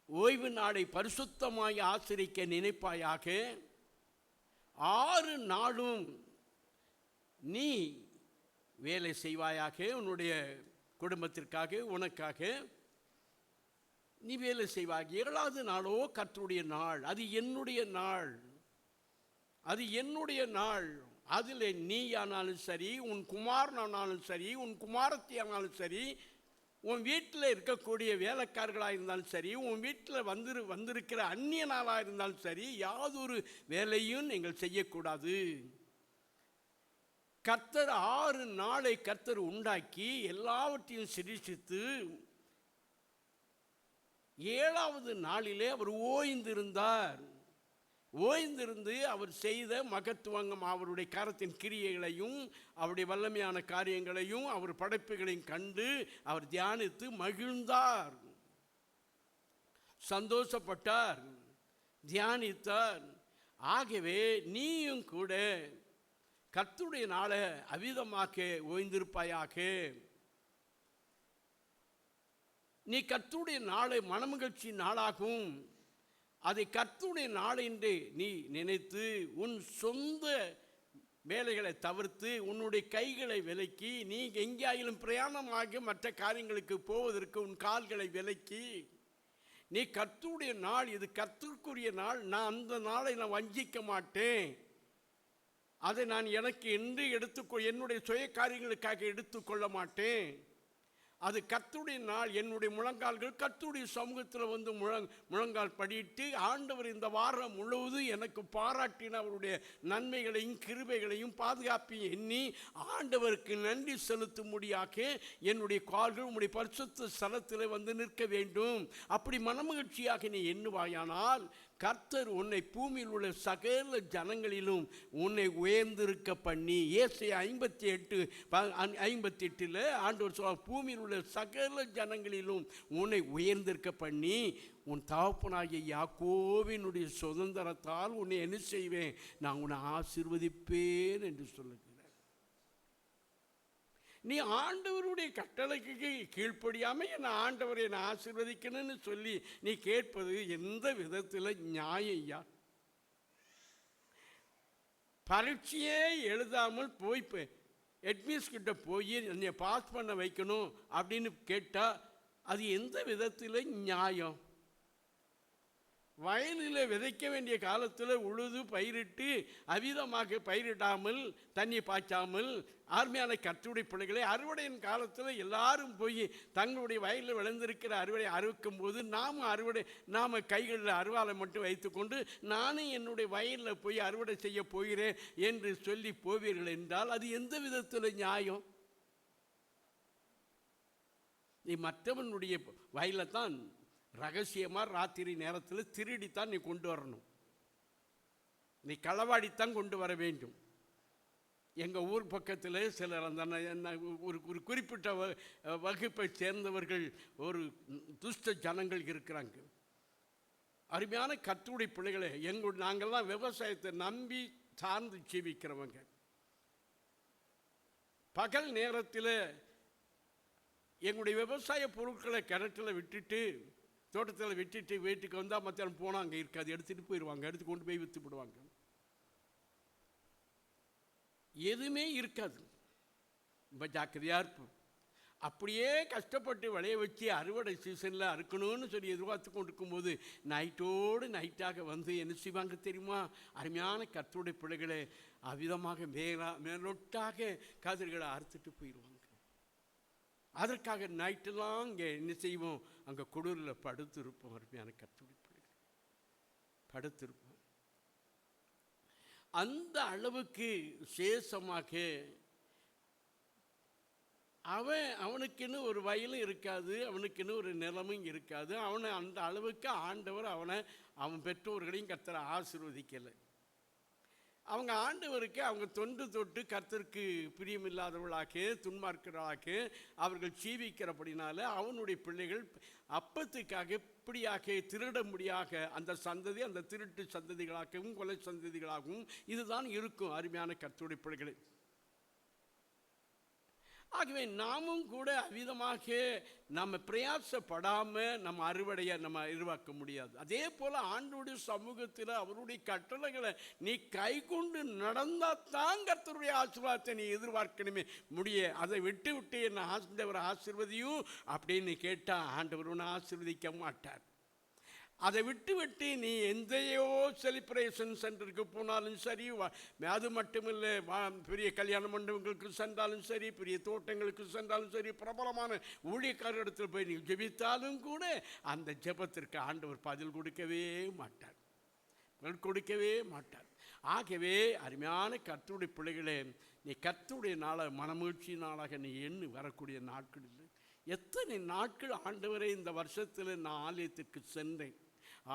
ஓய்வு நாளை பரிசுத்தமாய் ஆசரிக்க நினைப்பாயாக. 6 நாளும் நீ வேலை செய்வாயாக. உன்னுடைய குடும்பத்திற்காக, உனக்காக நீ வேலை செய்வாய். 7வது நாளோ கர்த்தருடைய நாள். அது என்னுடைய நாள். அது என்னுடைய நாள். அதில் நீ ஆனாலும் சரி, உன் குமாரனானாலும் சரி, உன் குமாரத்தி ஆனாலும் சரி, உன் வீட்டில் இருக்கக்கூடிய வேலைக்காரர்களாக இருந்தாலும் சரி, உன் வீட்டில் வந்திருக்கிற அந்நியனாளாக இருந்தாலும் சரி, யாதொரு வேலையும் நீங்கள் செய்யக்கூடாது. கர்த்தர் 6 நாளை கர்த்தர் உண்டாக்கி எல்லாவற்றையும் சிருஷ்டித்து 7வது நாளிலே அவர் ஓய்ந்திருந்தார். ஓய்ந்திருந்து அவர் செய்த மகத்துவம், அவருடைய கரத்தின் கிரியைகளையும் அவருடைய வல்லமையான காரியங்களையும் அவர் படைப்புகளையும் கண்டு அவர் தியானித்து மகிழ்ந்தார், சந்தோஷப்பட்டார், தியானித்தார். ஆகவே நீயும் கூட கர்த்தருடைய நாளை அவிதமாக்க ஓய்ந்திருப்பாயாக. நீ கர்த்தருடைய நாளை மனமகிழ்ச்சி நாளாகும். அதை கர்த்தருடைய நாள் என்று நீ நினைத்து உன் சொந்த வேலைகளை தவிர்த்து உன்னுடைய கைகளை விலக்கி, நீ எங்கேயாயிலும் பிரயாணமாக மற்ற காரியங்களுக்கு போவதற்கு உன் கால்களை விலக்கி, நீ கர்த்தருடைய நாள், இது கர்த்தருக்குரிய நாள், நான் அந்த நாளை நான் வஞ்சிக்க மாட்டேன், அதை நான் எனக்கு என்று என்னுடைய சுய காரியங்களுக்காக எடுத்துக்கொள்ள மாட்டேன், அது கர்த்தருடைய நாள். என்னுடைய முழங்கால்கள் கர்த்தருடைய சமூகத்தில் வந்து முழங்கால் படிட்டு ஆண்டவர் இந்த வாரம் முழுவதும் எனக்கு பாராட்டின அவருடைய நன்மைகளையும் கிருபைகளையும் பாதுகாப்பையும் எண்ணி ஆண்டவருக்கு நன்றி செலுத்தும்படியாக என்னுடைய கால்கள் உம்முடைய பரிசுத்த ஸ்தலத்தில் வந்து நிற்க வேண்டும். அப்படி மனமகிழ்ச்சியாக நீ எண்ணுவாயானால் கர்த்தர் உன்னை பூமியில் உள்ள சகல ஜனங்களிலும் உன்னை உயர்ந்திருக்க பண்ணி, ஏசாயா 58:58 ஆண்டவர் சொல்வார், பூமியில் உள்ள சகல ஜனங்களிலும் உன்னை உயர்ந்திருக்க பண்ணி உன் தகப்பனாகிய யாக்கோபினுடைய சுதந்திரத்தால் உன்னை என்ன செய்வேன்? நான் உன்னை ஆசீர்வதிப்பேன் என்று சொல்லுகிறேன். நீ ஆண்டவருடைய கட்டளைக்கு கீழ்ப்படியாம என்ன ஆண்டவரை என்னை ஆசீர்வதிக்கணும்னு சொல்லி நீ கேட்பது எந்த விதத்தில் நியாயம்? பரீட்சையே எழுதாமல் போய் ஹெட்மிஸ் கிட்ட போய் என்னை பாஸ் பண்ண வைக்கணும் அப்படின்னு கேட்டால் அது எந்த விதத்தில் நியாயம்? வயலில் விதைக்க வேண்டிய காலத்தில் உழுது பயிரிட்டு அவிதமாக பயிரிடாமல் தண்ணி பாய்ச்சாமல் ஆர்மையான கர்த்தருடைய பிள்ளைகளை அறுவடையின் காலத்தில் எல்லாரும் போய் தங்களுடைய வயலில் விளைந்திருக்கிற அறுவடை அறுக்கும் போது நாம் கைகளில் அருவாளை மட்டும் வைத்துக்கொண்டு நானும் என்னுடைய வயலில் போய் அறுவடை செய்ய போகிறேன் என்று சொல்லி போவீர்கள் என்றால் அது எந்த விதத்தில் நியாயம்? நீ மற்றவனுடைய வயலில் தான் ரகசியமாக ராத்திரி நேரத்தில் திருடித்தான் நீ கொண்டு வரணும். நீ களவாடித்தான் கொண்டு வர வேண்டும். எங்கள் ஊர் பக்கத்தில் சிலர் அந்த ஒரு குறிப்பிட்ட வகுப்பை சேர்ந்தவர்கள், ஒரு துஷ்ட ஜனங்கள் இருக்கிறாங்க. அருமையான கர்த்தருடைய பிள்ளைகளை, நாங்கள்லாம் விவசாயத்தை நம்பி சார்ந்து ஜீவிக்கிறவங்க. பகல் நேரத்தில் எங்களுடைய விவசாய பொருட்களை கிணற்றில் விட்டுட்டு, தோட்டத்தில் விட்டுட்டு வீட்டுக்கு வந்தால் மத்தியானம் போனால் அங்கே இருக்காது, எடுத்துகிட்டு போயிடுவாங்க, எடுத்து கொண்டு போய் விற்று விடுவாங்க. எதுவுமே இருக்காது. ரொம்ப ஜாக்கிரதையாக இருப்போம். அப்படியே கஷ்டப்பட்டு விளைய வச்சு அறுவடை சீசனில் அறுக்கணும்னு சொல்லி எதிர்பார்த்து கொண்டு இருக்கும்போது நைட்டோடு நைட்டாக வந்து என்ன செய்வாங்க தெரியுமா? அருமையான கர்த்தருடைய பிள்ளைகளை அவ்விதமாக மேலொட்டாக கதிர்களை அறுத்துட்டு போயிடுவாங்க. அதற்காக நைட்டெல்லாம் இங்கே என்ன செய்வோம்? அங்கே குளிரில் படுத்திருப்போம். அருமையான கர்த்தருடைய பிள்ளைகள் படுத்திருப்போம். அந்த அளவுக்கு விசேஷமாக அவனுக்குன்னு ஒரு வயலும் இருக்காது, அவனுக்குன்னு ஒரு நிலமும் இருக்காது. அவனை அந்த அளவுக்கு ஆண்டவர் அவன் பெற்றோர்களையும் கர்த்தரை ஆசீர்வதிக்கலை. அவங்க ஆண்டவருக்கு அவங்க தொண்டு தொட்டு கர்த்தருக்கு பிரியமில்லாதவர்களாக துன்மார்க்கர்களாக அவர்கள் ஜீவிக்கிறபடினால அவனுடைய பிள்ளைகள் அப்பத்துக்காக இப்படியாக திருட முடியாத அந்த சந்ததி, அந்த திருட்டு சந்ததிகளாகவும் கொலை சந்ததிகளாகவும் இதுதான் இருக்கும் அருமையான கர்த்தருடைய பிள்ளைகளை. ஆகவே நாமும் கூட அவ்விதமாக நம்ம பிரயாசப்படாமல் நம்ம அறுவடையை நம்ம எதிர்பார்க்க முடியாது. அதே போல் ஆண்டவருடைய சமூகத்தில் அவருடைய கட்டளைகளை நீ கை கொண்டு நடந்தால் தான் கர்த்தருடைய ஆசீர்வாதத்தை நீ எதிர்பார்க்கணுமே அதை விட்டு விட்டு என்ன ஆண்டவர் ஆசீர்வதியும் அப்படின்னு கேட்டால் ஆண்டவர் ஒன்று ஆசீர்வதிக்க மாட்டார். அதை விட்டு விட்டு நீ எந்தையோ செலிப்ரேஷன் சென்டருக்கு போனாலும் சரி, அது மட்டுமில்லை பெரிய கல்யாண மண்டபங்களுக்கு சென்றாலும் சரி, பெரிய தோட்டங்களுக்கு சென்றாலும் சரி, பிரபலமான ஊழியக்காரரிடத்தில் போய் நீ ஜெபித்தாலும் கூட அந்த ஜெபத்திற்கு ஆண்டவர் பதில் கொடுக்கவே மாட்டார். ஆகவே அருமையான கர்த்தருடைய பிள்ளைகளே, நீ கர்த்தருடைய மனமகிழ்ச்சி நாளாக நீ எண்ணி வரக்கூடிய நாட்களில் எத்தனை நாட்கள் ஆண்டவரே இந்த வருஷத்தில் நான் ஆலயத்திற்கு சென்றேன்,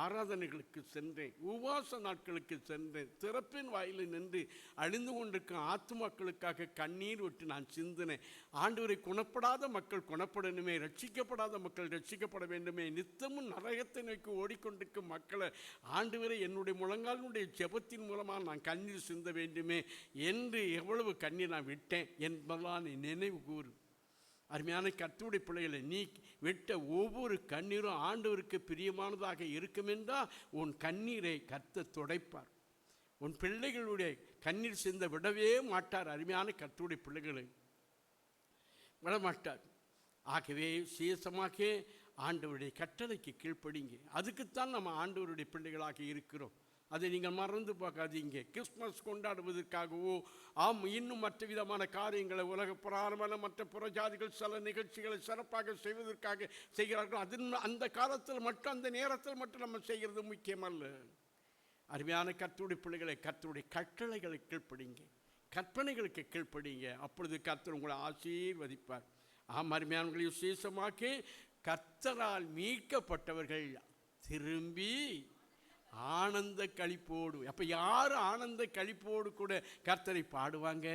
ஆராதனைகளுக்கு சென்றேன், உபவாச நாட்களுக்கு சென்றேன், திறப்பின் வாயிலில் நின்று அழிந்து கொண்டிருக்கும் ஆத்துமாக்களுக்காக கண்ணீர் விட்டு நான் சிந்தினேன். ஆண்டவரை குணப்படாத மக்கள் குணப்படணுமே, ரட்சிக்கப்படாத மக்கள் ரட்சிக்கப்பட வேண்டுமே, நித்தமும் நரகத்தை நோக்கி ஓடிக்கொண்டிருக்கும் மக்களை ஆண்டவரை என்னுடைய முழங்காலுடைய ஜெபத்தின் மூலமாக நான் கண்ணீர் சிந்த வேண்டுமே என்று எவ்வளவு கண்ணீர் நான் விட்டேன் என்பதெல்லாம் நீ நினைவு கூறு. அருமையான கர்த்தருடைய பிள்ளைகளை, நீ விட்ட ஒவ்வொரு கண்ணீரும் ஆண்டவருக்கு பிரியமானதாக இருக்குமென்றால் உன் கண்ணீரை கர்த்தர் துடைப்பார். உன் பிள்ளைகளுடைய கண்ணீர் சிந்த விடவே மாட்டார். அருமையான கர்த்தருடைய பிள்ளைகளை விடமாட்டார். ஆகவே விசேஷமாக ஆண்டவருடைய கட்டளைக்கு கீழ்ப்படிங்க. அதுக்குத்தான் நம்ம ஆண்டவருடைய பிள்ளைகளாக இருக்கிறோம். அதை நீங்கள் மறந்து பார்க்காதீங்க. கிறிஸ்மஸ் கொண்டாடுவதற்காகவோ இன்னும் மற்ற விதமான காரியங்களை உலக புராணமான மற்ற புறஜாதிகள் சில நிகழ்ச்சிகளை சிறப்பாக செய்வதற்காக செய்கிறார்கள். அந்த காலத்தில் மட்டும், அந்த நேரத்தில் மட்டும் நம்ம செய்கிறது முக்கியமல்ல. அருமையான கர்த்தருடைய பிள்ளைகளை, கர்த்தருடைய கட்டளைகளை கீழ்ப்படிங்க, கற்பனைகளுக்கு கீழ்ப்படிங்க. அப்பொழுது கர்த்தர் உங்களை ஆசீர்வதிப்பார். அருமையானவர்களை, விசேஷமாக கர்த்தரால் மீட்கப்பட்டவர்கள் திரும்பி ஆனந்த களிப்போடு. அப்போ யார் ஆனந்த களிப்போடு கூட கர்த்தரை பாடுவாங்க?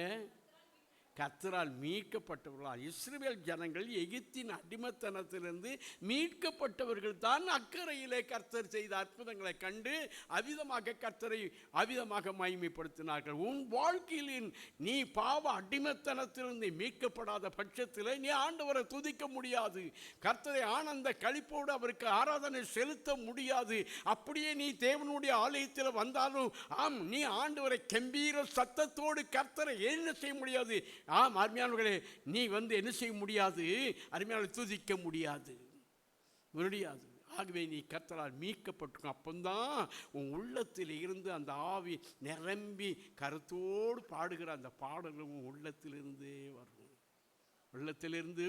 கர்த்தரால் மீட்கப்பட்டவர்களால். இஸ்ரவேல் ஜனங்கள் எகிப்தின் அடிமைத்தனத்திலிருந்து மீட்கப்பட்டவர்கள் தான் அக்கறையிலே கர்த்தர் செய்த அற்புதங்களை கண்டு அவிதமாக கர்த்தரை அவிதமாக மகிமைப்படுத்தினார்கள். உன் வாழ்க்கையில் நீ பாவ அடிமைத்தனத்திலிருந்து மீட்கப்படாத பட்சத்தில் நீ ஆண்டவரை துதிக்க முடியாது, கர்த்தரை ஆனந்த களிப்போடு அவருக்கு ஆராதனை செலுத்த முடியாது. அப்படியே நீ தேவனுடைய ஆலயத்தில் வந்தாலும் நீ ஆண்டவரை கம்பீர சத்தத்தோடு கர்த்தரை என்ன செய்ய முடியாது. அருமையானவர்களே, நீ என்ன செய்ய முடியாது? அருமையான துதிக்க முடியாது. ஆகவே நீ கர்த்தரால் மீட்கப்பட்டிருக்கும். அப்பந்தான் உன் உள்ளத்தில் இருந்து அந்த ஆவி நிரம்பி கருத்தோடு பாடுகிற அந்த பாடலும் உள்ளத்திலிருந்தே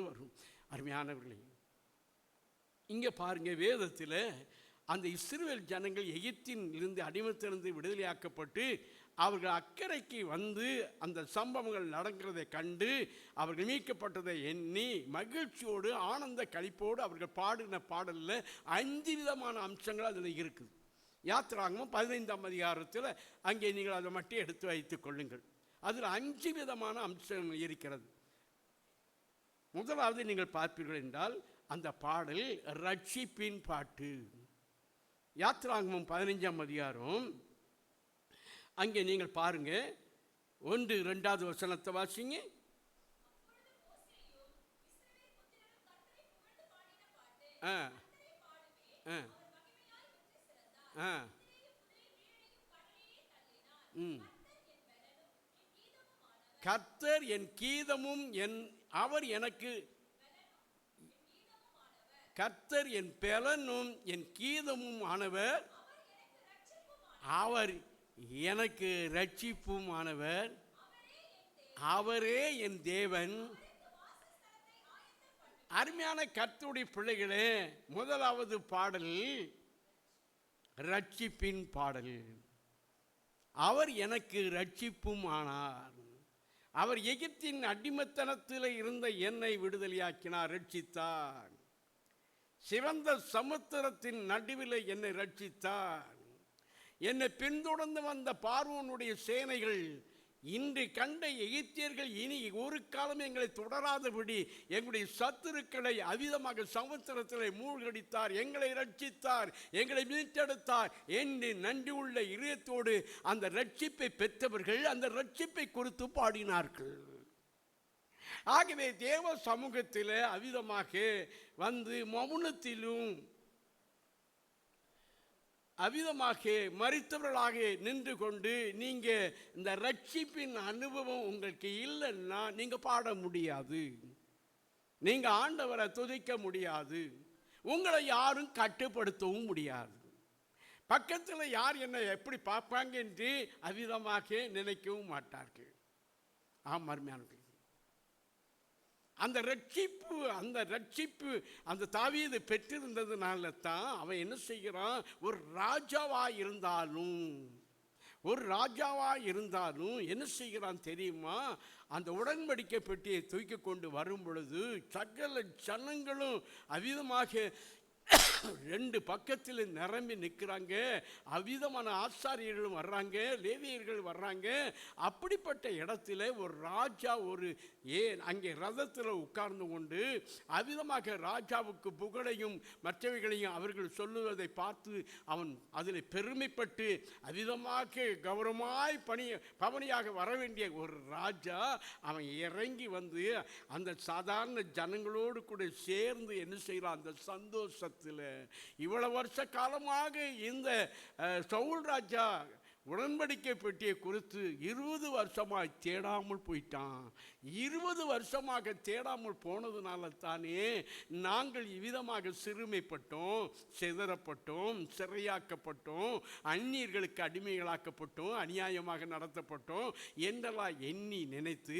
வரும். அருமையானவர்களே, இங்கே பாருங்க, வேதத்தில் அந்த இஸ்ரவேல் ஜனங்கள் எகிப்தின் இருந்து அடிமைத்திலிருந்து விடுதலையாக்கப்பட்டு அவர்கள் அக்கறைக்கு வந்து அந்த சம்பவங்கள் நடக்கிறதை கண்டு அவர்கள் மீட்கப்பட்டதை எண்ணி மகிழ்ச்சியோடு ஆனந்த களிப்போடு அவர்கள் பாடின பாடலில் 5 விதமான அம்சங்கள் அதில் இருக்குது. யாத்திராகமம் 15ஆம் அதிகாரத்தில் அங்கே நீங்கள் அதை மட்டும் எடுத்து வைத்துக் கொள்ளுங்கள். அதில் 5 விதமான அம்சங்கள் இருக்கிறது. முதலாவது நீங்கள் பார்ப்பீர்கள் என்றால் அந்த பாடல் ரட்சிப்பின் பாட்டு. யாத்திராகமம் 15ஆம் அதிகாரம், அங்கே நீங்கள் பாருங்க, 1-2 வசனத்தை வாசிங்க. கர்த்தர் என் கீதமும் அவர் எனக்கு கர்த்தர் என் பெலனும் என் கீதமும் ஆனவர், அவர் எனக்கு ரட்சிப்பும் ஆனவர், அவரே என் தேவன். அருமையான கர்த்தருடைய பிள்ளைகளே, முதலாவது பாடல் ரட்சிப்பின் பாடல். அவர் எனக்கு ரட்சிப்பும் ஆனார். அவர் எகிப்தின் அடிமைத்தனத்தில் இருந்த என்னை விடுதலையாக்கினார், ரட்சித்தார். சிவந்த சமுத்திரத்தின் நடுவில் என்னை ரட்சித்தார். என்னை பின்தொடர்ந்து வந்த பார்வோனுடைய சேனைகள், இன்று கண்ட எகிப்தியர்கள் இனி ஒரு காலம் எங்களை தொடராதபடி எங்களுடைய சத்துருக்களை அவிதமாக சமுத்திரத்தில் மூழ்கடித்தார், எங்களை ரட்சித்தார், எங்களை மீட்டெடுத்தார் என்று நன்றி உள்ள இதயத்தோடு அந்த ரட்சிப்பை பெற்றவர்கள் அந்த ரட்சிப்பை குறித்து பாடினார்கள். ஆகவே தேவ சமூகத்தில் அவிதமாக வந்து மௌனத்திலும் அவிதமாக மரித்தவர்களாக நின்று கொண்டு நீங்கள் இந்த ரட்சிப்பின் அனுபவம் உங்களுக்கு இல்லைன்னா நீங்கள் பாட முடியாது, நீங்கள் ஆண்டவரை துதிக்க முடியாது, உங்களை யாரும் கட்டுப்படுத்தவும் முடியாது. பக்கத்தில் யார் என்னை எப்படி பார்ப்பாங்க என்று அவிதமாக நினைக்கவும் மாட்டார்கள். அருமையானவர்களே, அந்த ரட்சிப்பு அந்த தாவீது பெற்றிருந்ததுனால தான் அவன் என்ன செய்கிறான், ஒரு ராஜாவாக இருந்தாலும் என்ன செய்கிறான் தெரியுமா, அந்த உடன்படிக்கை பெட்டியை தூக்கி கொண்டு வரும் பொழுது சகல ஜனங்களும் அவிதமாக ரெண்டு பக்கத்தில் நிரம்பி நிற்கிறாங்க. அவ்விதமான ஆசாரியர்களும் வர்றாங்க, லேவியர்கள் வர்றாங்க. அப்படிப்பட்ட இடத்துல ஒரு ராஜா அங்கே ரதத்தில் உட்கார்ந்து கொண்டு அவ்விதமாக ராஜாவுக்கு புகழையும் மற்றவைகளையும் அவர்கள் சொல்லுவதை பார்த்து அவன் அதில் பெருமைப்பட்டு அவ்விதமாக கௌரவமாய் பவனியாக வர வேண்டிய ஒரு ராஜா அவன் இறங்கி வந்து அந்த சாதாரண ஜனங்களோடு கூட சேர்ந்து என்ன செய்கிறான், அந்த சந்தோஷத்தில் இவ்வளவு வருஷ காலமாக இந்த சவுல் ராஜா உடன்படிக்கை பெட்டியை குறித்து 20 வருஷமாக தேடாமல் போயிட்டான். 20 வருஷமாக தேடாமல் போனதுனால தானே நாங்கள் இவ்விதமாக சிறுமைப்பட்டோம், சிதறப்பட்டோம், சிறையாக்கப்பட்டோம், அந்நியர்களுக்கு அடிமைகளாக்கப்பட்டோம், அநியாயமாக நடத்தப்பட்டோம் என்றெல்லாம் எண்ணி நினைத்து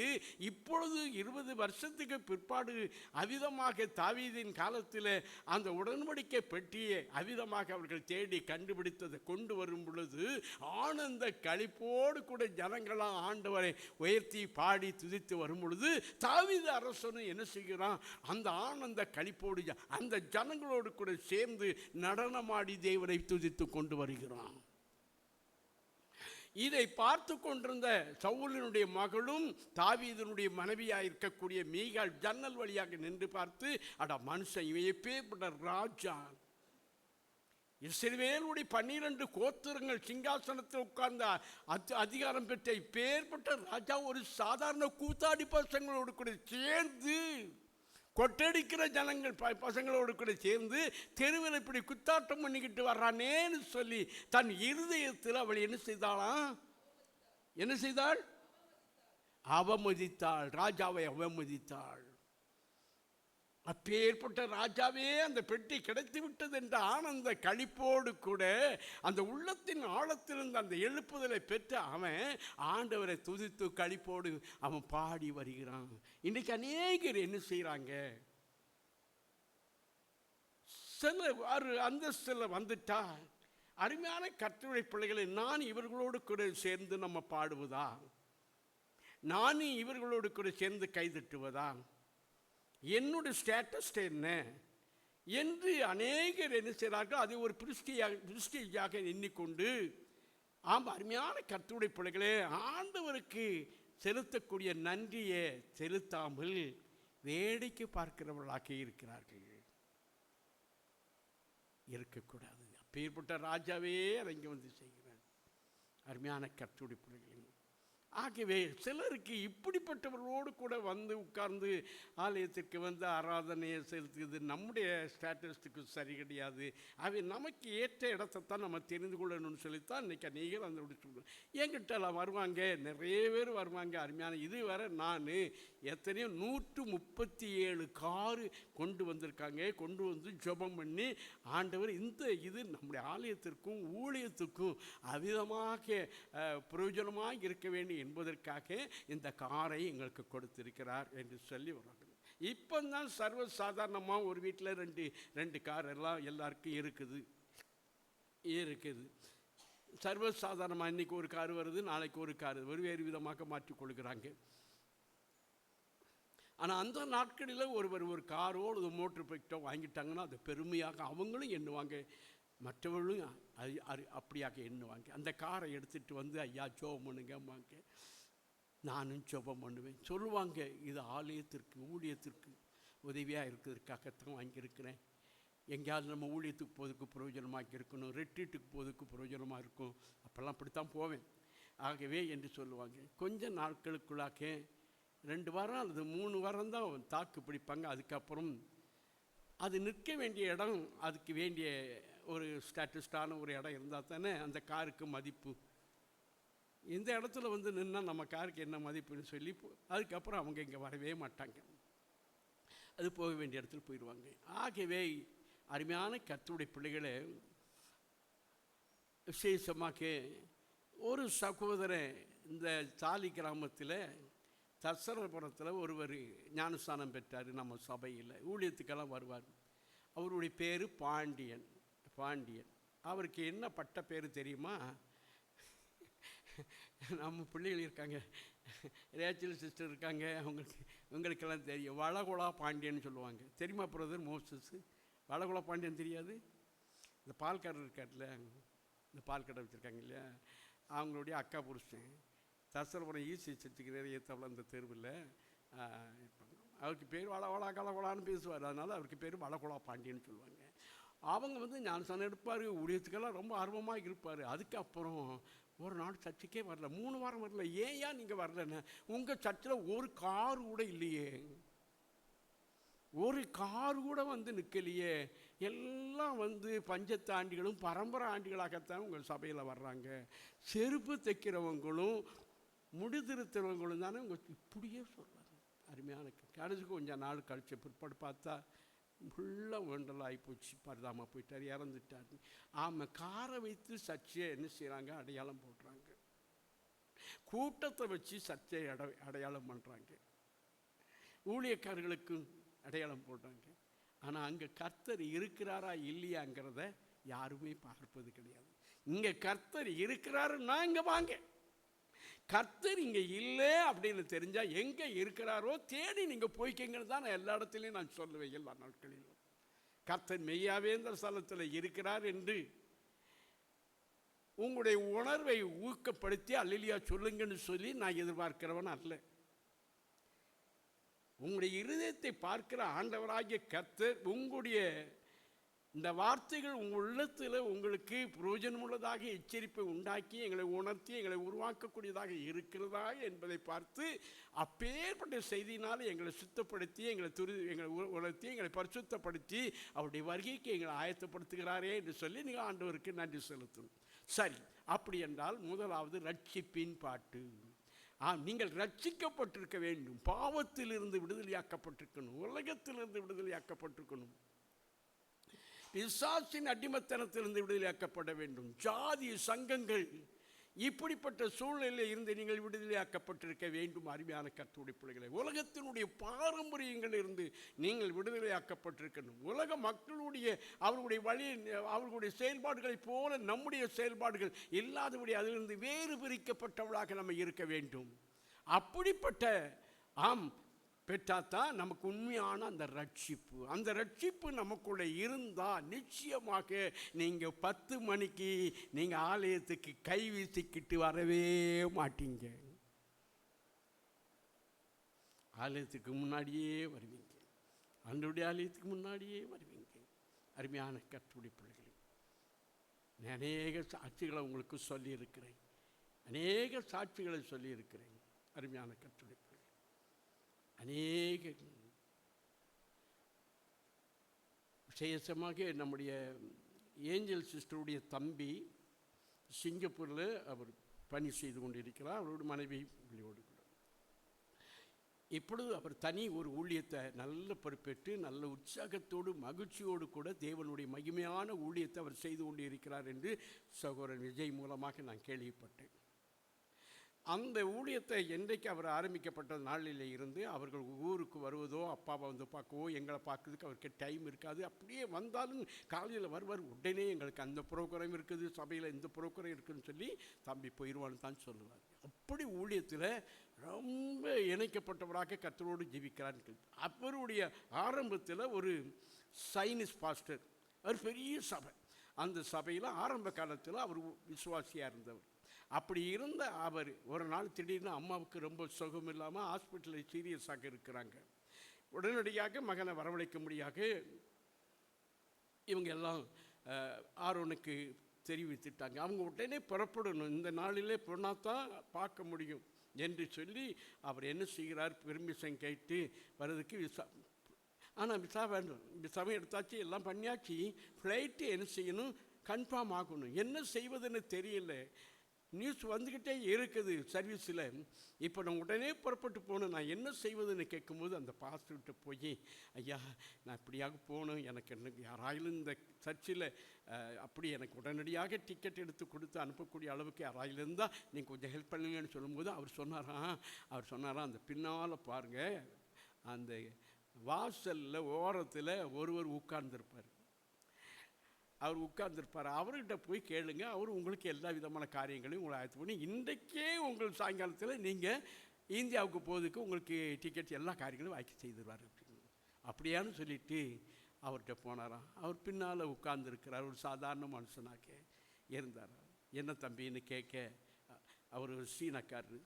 இப்பொழுது 20 வருஷத்துக்கு பிற்பாடு அவ்விதமாக தாவீதின் காலத்தில் அந்த உடன்படிக்கை பெட்டியை அவ்விதமாக அவர்கள் தேடி கண்டுபிடித்ததை கொண்டு வரும் பொழுது ஆனந்த களிப்போடு கூட ஜனங்களாம் ஆண்டவரை உயர்த்தி பாடி துதித்து வரும் பொழுது தாவீது அரசனும் என்ன செய்கிறான், அந்த ஆனந்த களிப்போடு அந்த ஜனங்களோடு கூட சேர்ந்து நடனமாடி தேவனை துதித்து கொண்டு வருகிறான். இதை பார்த்து கொண்டிருந்த சவுலினுடைய மகளும் தாவீதினுடைய மனைவியாக இருக்கக்கூடிய மீகாள் ஜன்னல் வழியாக நின்று பார்த்து, அட மனுஷன் இவன் எப்பேற்பட்ட ராஜா, இஸ்ரவேலுடைய 12 கோத்திரங்கள் சிங்காசனத்தில் உட்கார்ந்த அதிகாரம் பெற்ற இப்பேற்பட்ட ராஜா ஒரு சாதாரண கூத்தாடி பசங்களோடு கூட சேர்ந்து, கொட்டடிக்கிற ஜனங்கள் பசங்களோடு கூட சேர்ந்து தெருவில் இப்படி குத்தாட்டம் பண்ணிக்கிட்டு வர்றானேன்னு சொல்லி தன் இருதயத்தில் அவள் என்ன செய்தாள், அவமதித்தாள், ராஜாவை அவமதித்தாள். அப்பேற்பட்ட ராஜாவே அந்த பெட்டி கிடைத்து விட்டது என்ற ஆனந்த களிப்போடு கூட அந்த உள்ளத்தின் ஆழத்திலிருந்து அந்த எழுப்புதலை பெற்ற அவன் ஆண்டவரை துதித்து களிப்போடு அவன் பாடி வருகிறான். இன்றைக்கு அநேகர் என்ன செய்கிறாங்க, சில அந்தஸ்தில் வந்துட்டா அருமையான கர்த்தருடைய பிள்ளைகளை நான் இவர்களோடு கூட சேர்ந்து நம்ம பாடுவதா, நானும் இவர்களோடு கூட சேர்ந்து கைதட்டுவதா, என்னுடைய ஸ்டேட்டஸ் என்ன என்று அநேகர் என்ன செய்கிறார்கள், அதை ஒரு பிரிஸ்டீஜாக எண்ணிக்கொண்டு அருமையான கர்த்தருடைய பிள்ளைகளே ஆண்டவருக்கு செலுத்தக்கூடிய நன்றியை செலுத்தாமல் வேடிக்கை பார்க்கிறவர்களாக இருக்கிறார்கள். இருக்கக்கூடாது. அப்பேற்பட்ட ராஜாவே இறங்கி வந்து செய்கிறார். அருமையான கர்த்தருடைய பிள்ளைகளே, ஆகவே சிலருக்கு இப்படிப்பட்டவர்களோடு கூட வந்து உட்கார்ந்து ஆலயத்திற்கு வந்து ஆராதனையை செலுத்துது நம்முடைய ஸ்டேட்டஸ்க்கு சரி கிடையாது. அவை நமக்கு ஏற்ற இடத்தைத்தான் நம்ம தெரிந்து கொள்ளணும்னு சொல்லித்தான் இன்றைக்கி அநேகர் அந்த சொல்லுவேன். என்கிட்டலாம் வருவாங்க, நிறைய பேர் வருவாங்க. அருமையான இதுவரை நான் எத்தனையோ 137 காரு கொண்டு வந்திருக்காங்க. கொண்டு வந்து ஜெபம் பண்ணி ஆண்டவர் இது நம்முடைய ஆலயத்திற்கும் ஊழியத்துக்கும் அவிதமாக பிரயோஜனமாக இருக்க வேண்டும் என்பதற்காக இந்த காரை எங்களுக்கு கொடுத்திருக்கிறார் என்று சொல்லி வராங்க. இப்போ தான் சர்வ சாதாரணமாக ஒரு வீட்டில் ரெண்டு கார் எல்லாருக்கும் இருக்குது. சர்வசாதாரணமாக இன்றைக்கி ஒரு கார் வருது, நாளைக்கு ஒரு கார் வேறு விதமாக மாற்றிக்கொள்கிறாங்க. ஆனால் அந்த நாட்களில் ஒரு காரோ ஒரு மோட்டர் பைக்கோ வாங்கிட்டாங்கன்னா அது பெருமையாக அவங்களும் எண்ணுவாங்க, மற்றவர்களும் அப்படியாக எண்ணுவாங்க. அந்த காரை எடுத்துகிட்டு வந்து ஐயா ஜெபம் பண்ணுங்கம்பாங்க. நானும் ஜெபம் பண்ணுவேன். சொல்லுவாங்க, இது ஆலயத்திற்கு ஊழியத்திற்கு உதவியாக இருக்கிறதுக்காகத்தான் வாங்கியிருக்கிறேன். எங்கேயாவது நம்ம ஊழியத்துக்கு போகிறதுக்கு பிரயோஜனமாக இருக்கணும், ரெட்ரீட்டுக்கு போகிறதுக்கு பிரயோஜனமாக இருக்கும், அப்போல்லாம் அப்படித்தான் போவேன். ஆகவே என்று சொல்லுவாங்க. கொஞ்ச நாட்களுக்குள்ளாக 2 வாரம் அல்லது 3 வாரம் தான் தாக்கு பிடிப்பாங்க. அதுக்கப்புறம் அது நிற்க வேண்டிய இடம், அதுக்கு வேண்டிய ஒரு ஸ்டாட்டிஸ்டான ஒரு இடம் இருந்தால் தானே அந்த காருக்கு மதிப்பு. இந்த இடத்துல வந்து நின்னால் நம்ம காருக்கு என்ன மதிப்புன்னு சொல்லி அதுக்கப்புறம் அவங்க இங்கே வரவே மாட்டாங்க. அது போக வேண்டிய இடத்துல போயிடுவாங்க. ஆகவே அருமையான கர்த்தருடைய பிள்ளைகளை, விசேஷமாக ஒரு சகோதரன் இந்த சாலி கிராமத்தில் தசரபுரத்தில் ஒருவர் ஞானஸ்தானம் பெற்றார். நம்ம சபையில் ஊழியத்துக்கெல்லாம் வருவார். அவருடைய பேர் பாண்டியன். அவருக்கு என்ன பட்ட பேர் தெரியுமா? நம்ம பிள்ளைகள் இருக்காங்க, ரேச்சல் சிஸ்டர் இருக்காங்க, உங்களுக்கெல்லாம் தெரியும். வளகுலா பாண்டியன்னு சொல்லுவாங்க. தெரியுமா பிரதர் மோசஸ்? வளகுலா பாண்டியன் தெரியாது? இந்த பால்காரர் இருக்கார்ல, இந்த பால் கடை வச்சுருக்காங்க இல்லையா, அவங்களுடைய அக்கா புருஷன். தசரபுரம் ஈசி சர்ச்சுக்கு ஏற்றவள அந்த தெருவில் அவருக்கு பேர் வளகுலா கலகுலான்னு பேசுவார். அதனால் அவருக்கு பேர் வளகுலா பாண்டியன்னு சொல்லுவாங்க. அவங்க வந்து ஞானஸ்தானம் எடுப்பார், ஊழியத்துக்கெல்லாம் ரொம்ப ஆர்வமாக இருப்பார். அதுக்கப்புறம் ஒரு நாள் சர்ச்சுக்கே வரல, 3 வாரம் வரல. ஏயா நீங்கள் வரலன்னு? உங்கள் சர்ச்சில் ஒரு கார் கூட இல்லையே, ஒரு கார் கூட வந்து நிற்கலையே, எல்லாம் வந்து பஞ்சத்து ஆண்டிகளும் பரம்பரை ஆண்டிகளாகத்தான் உங்கள் சபையில் வர்றாங்க, செருப்பு தைக்கிறவங்களும் முடிதிருத்துறவங்களும் தானே உங்கள். இப்படியே சொல்கிறாங்க. அருமையான கடைசிக்கு கொஞ்சம் நாள் கழிச்ச பிற்பாடு பார்த்தா ஃபுல்லாக வேண்டல் ஆகிப்போச்சு, பரிதாமல் போயிட்டார், இறந்துட்டார். ஆமாம், காரை வைத்து சர்ச்சையை என்ன செய்கிறாங்க, அடையாளம் போடுறாங்க. கூட்டத்தை வச்சு சர்ச்சையை அடையாளம் பண்ணுறாங்க. ஊழியக்காரர்களுக்கும் அடையாளம் போடுறாங்க. ஆனால் அங்கே கர்த்தர் இருக்கிறாரா இல்லையாங்கிறத யாருமே பார்ப்பது கிடையாது. இங்கே கர்த்தர் இருக்கிறாருன்னா இங்கே வாங்க, கர்த்தர் இங்கே இல்லை அப்படின்னு தெரிஞ்சால் எங்கே இருக்கிறாரோ தேடி நீங்கள் போய்க்கிங்கன்னு தான் நான் எல்லா இடத்துலையும் நான் சொல்லுவேன். எல்லா நாட்களிலும் கர்த்தர் மெய்யாவே இந்த ஸ்தலத்தில் இருக்கிறார் என்று உங்களுடைய உணர்வை ஊக்கப்படுத்தி அல்லேலூயா சொல்லுங்கன்னு சொல்லி நான் எதிர்பார்க்கிறவன் அல்ல. உங்களுடைய இருதயத்தை பார்க்கிற ஆண்டவராகிய கர்த்தர் உங்களுடைய இந்த வார்த்தைகள் உங்கள் உள்ளத்தில் உங்களுக்கு பிரயோஜனமுள்ளதாக எச்சரிப்பை உண்டாக்கி எங்களை உணர்த்தி எங்களை உருவாக்கக்கூடியதாக இருக்கிறதா என்பதை பார்த்து அப்பேற்பட்ட செய்தியினால் எங்களை சுத்தப்படுத்தி எங்களை உணர்த்தி எங்களை பரிசுத்தப்படுத்தி அவருடைய வருகைக்கு எங்களை ஆயத்தப்படுத்துகிறாரே என்று சொல்லி நீங்கள் ஆண்டவருக்கு நன்றி செலுத்தணும். சரி, அப்படி என்றால் முதலாவது ரட்சிப்பின் பாட்டு. நீங்கள் ரட்சிக்கப்பட்டிருக்க வேண்டும், பாவத்திலிருந்து விடுதலையாக்கப்பட்டிருக்கணும், உலகத்திலிருந்து விடுதலையாக்கப்பட்டிருக்கணும், பிசாசின் அடிமைத்தனத்திலிருந்து விடுதலையாக்கப்பட வேண்டும், ஜாதி சங்கங்கள் இப்படிப்பட்ட சூழ்நிலையில் இருந்து நீங்கள் விடுதலையாக்கப்பட்டிருக்க வேண்டும். அருமையான கர்த்தருடைய பிள்ளைகளை, உலகத்தினுடைய பாரம்பரியங்கள் இருந்து நீங்கள் விடுதலையாக்கப்பட்டிருக்கணும். உலக மக்களுடைய அவர்களுடைய செயல்பாடுகளைப் போல நம்முடைய செயல்பாடுகள் இல்லாதபடி அதிலிருந்து வேறு பிரிக்கப்பட்டவளாக நம்ம இருக்க வேண்டும். அப்படிப்பட்ட பெற்றாதான் நமக்கு உண்மையான அந்த ரட்சிப்பு நமக்குள்ளே இருந்தால் நிச்சயமாக நீங்கள் 10 மணிக்கு நீங்கள் ஆலயத்துக்கு கை வீசிக்கிட்டு வரவே மாட்டீங்க. ஆலயத்துக்கு முன்னாடியே வருவீங்க, ஆண்டவருடைய ஆலயத்துக்கு முன்னாடியே வருவீங்க. அருமையான கர்த்தருடைய பிள்ளைகளே, அநேக சாட்சிகளை உங்களுக்கு சொல்லியிருக்கிறேன். அநேக சாட்சிகளை சொல்லியிருக்கிறேன். அருமையான கர்த்தருடைய பிள்ளைகளே, அநேக விசேஷமாக நம்முடைய ஏஞ்சல் சிஸ்டருடைய தம்பி சிங்கப்பூரில் அவர் பணி செய்து கொண்டிருக்கிறார். அவரோட மனைவி பிள்ளையோடு கூட இப்பொழுது அவர் தனி ஒரு ஊழியத்தை நல்ல பொறுப்பேற்று நல்ல உற்சாகத்தோடு மகிழ்ச்சியோடு கூட தேவனுடைய மகிமையான ஊழியத்தை அவர் செய்து கொண்டு இருக்கிறார் என்று சகோதரன் விஜய் மூலமாக நான் கேள்விப்பட்டேன். அந்த ஊழியத்தை என்றைக்கு அவர் ஆரம்பிக்கப்பட்ட நாளில் இருந்து அவர்கள் ஊருக்கு வருவதோ, அப்பாவை வந்து பார்க்கவோ, எங்களை பார்க்கறதுக்கு அவருக்கு டைம் இருக்காது. அப்படியே வந்தாலும் காலையில் வருவார், உடனே எங்களுக்கு அந்த புரோகிராம் இருக்குது, சபையில் இந்த புரோகிராம் இருக்குதுன்னு சொல்லி தம்பி போயிடுவான்னு தான் சொல்லுவார். அப்படி ஊழியத்தில் ரொம்ப இணைக்கப்பட்டவராக கர்த்தரோடு ஜீவிக்கிறார்கள். அவருடைய ஆரம்பத்தில் ஒரு சைனீஸ் பாஸ்டர், அவர் பெரிய சபை, அந்த சபையில் ஆரம்ப காலத்தில் அவர் விசுவாசியாக இருந்தவர். அப்படி இருந்த அவர் ஒரு நாள் திடீர்னு அம்மாவுக்கு ரொம்ப சுகம் இல்லாமல் ஹாஸ்பிட்டலில் சீரியஸாக இருக்கிறாங்க. உடனடியாக மகனை வரவழைக்க முடியாக இவங்க எல்லாம் ஆரோனுக்கு தெரிவித்துட்டாங்க. அவங்க உடனே புறப்படணும், இந்த நாளிலே போனால்தான் பார்க்க முடியும் என்று சொல்லி அவர் என்ன செய்கிறார், பெர்மிஷன் கேட்டு வர்றதுக்கு ஆனால் விசா வேண்டும். விசாவை எடுத்தாச்சு, எல்லாம் பண்ணியாச்சு. ஃப்ளைட்டு என்ன செய்யணும், கன்ஃபார்ம் ஆகணும். என்ன செய்வதுன்னு தெரியல. நியூஸ் வந்துக்கிட்டே இருக்குது சர்வீஸில். இப்போ நான் உடனே புறப்பட்டு போகணும், நான் என்ன செய்வதுன்னு கேட்கும்போது அந்த பாஸ்டர்கிட்ட போய், ஐயா நான் இப்படியாக போகணும், எனக்கு யாராயிலும் இந்த சர்ச்சில் அப்படி எனக்கு உடனடியாக டிக்கெட் எடுத்து கொடுத்து அனுப்பக்கூடிய அளவுக்கு யாராயிலும் இருந்தால் நீங்கள் கொஞ்சம் ஹெல்ப் பண்ணுங்கன்னு சொல்லும்போது அவர் சொன்னாராம் அந்த பின்னால் பாருங்கள், அந்த வாசலில் ஓரத்தில் ஒருவர் உட்கார்ந்துருப்பார். அவர் உட்கார்ந்துருப்பார், அவர்கிட்ட போய் கேளுங்க, அவர் உங்களுக்கு எல்லா விதமான காரியங்களையும் உங்களை ஆயத்து பண்ணி இன்றைக்கே உங்கள் சாயங்காலத்தில் நீங்கள் இந்தியாவுக்கு போகிறதுக்கு உங்களுக்கு டிக்கெட் எல்லா காரியங்களும் வாங்கி செய்துருவார் அப்படின்னு. அப்படியான்னு சொல்லிவிட்டு அவர்கிட்ட போனாராம். அவர் பின்னால் உட்கார்ந்துருக்கிறார், ஒரு சாதாரண மனுஷனாக இருந்தார். என்ன தம்பின்னு கேட்க, அவர் ஒரு சீனக்காரர்,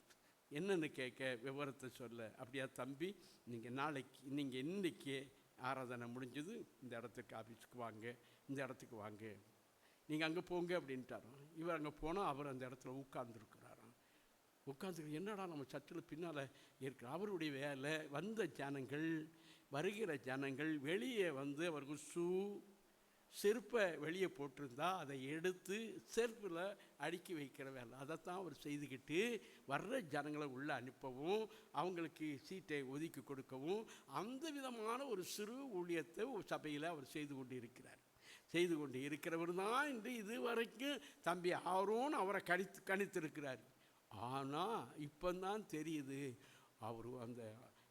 என்னென்னு கேட்க விவரத்தை சொல்ல, அப்படியா தம்பி நீங்கள் இன்றைக்கே ஆராதனை முடிஞ்சது, இந்த இடத்துக்கு ஆஃபீஸுக்கு வாங்க, இந்த இடத்துக்கு வாங்க, நீங்கள் அங்கே போங்க அப்படின்ட்டாராம். இவர் அங்கே போனால் அவர் அந்த இடத்துல உட்கார்ந்துருக்கிறாராம். உட்காந்துருக்கு, என்னடா நம்ம சர்ச்சில் பின்னால் இருக்கிற அவருடைய வேலை. வந்த ஜனங்கள், வருகிற ஜனங்கள் வெளியே வந்து அவர்கள் செருப்பை வெளியே போட்டிருந்தா அதை எடுத்து செருப்பில் அடுக்கி வைக்கிற வேலை, அதைத்தான் அவர் செய்துக்கிட்டு வர்ற ஜனங்களை உள்ளே அனுப்பவும், அவங்களுக்கு சீட்டை ஒதுக்கி கொடுக்கவும், அந்த விதமான ஒரு சிறு ஊழியத்தை சபையில் அவர் செய்து கொண்டு இருக்கிறவர் தான் இன்று இதுவரைக்கும் தம்பி ஆரோன் அவரை கணித்திருக்கிறார். ஆனால் இப்போ தான் தெரியுது, அவர் அந்த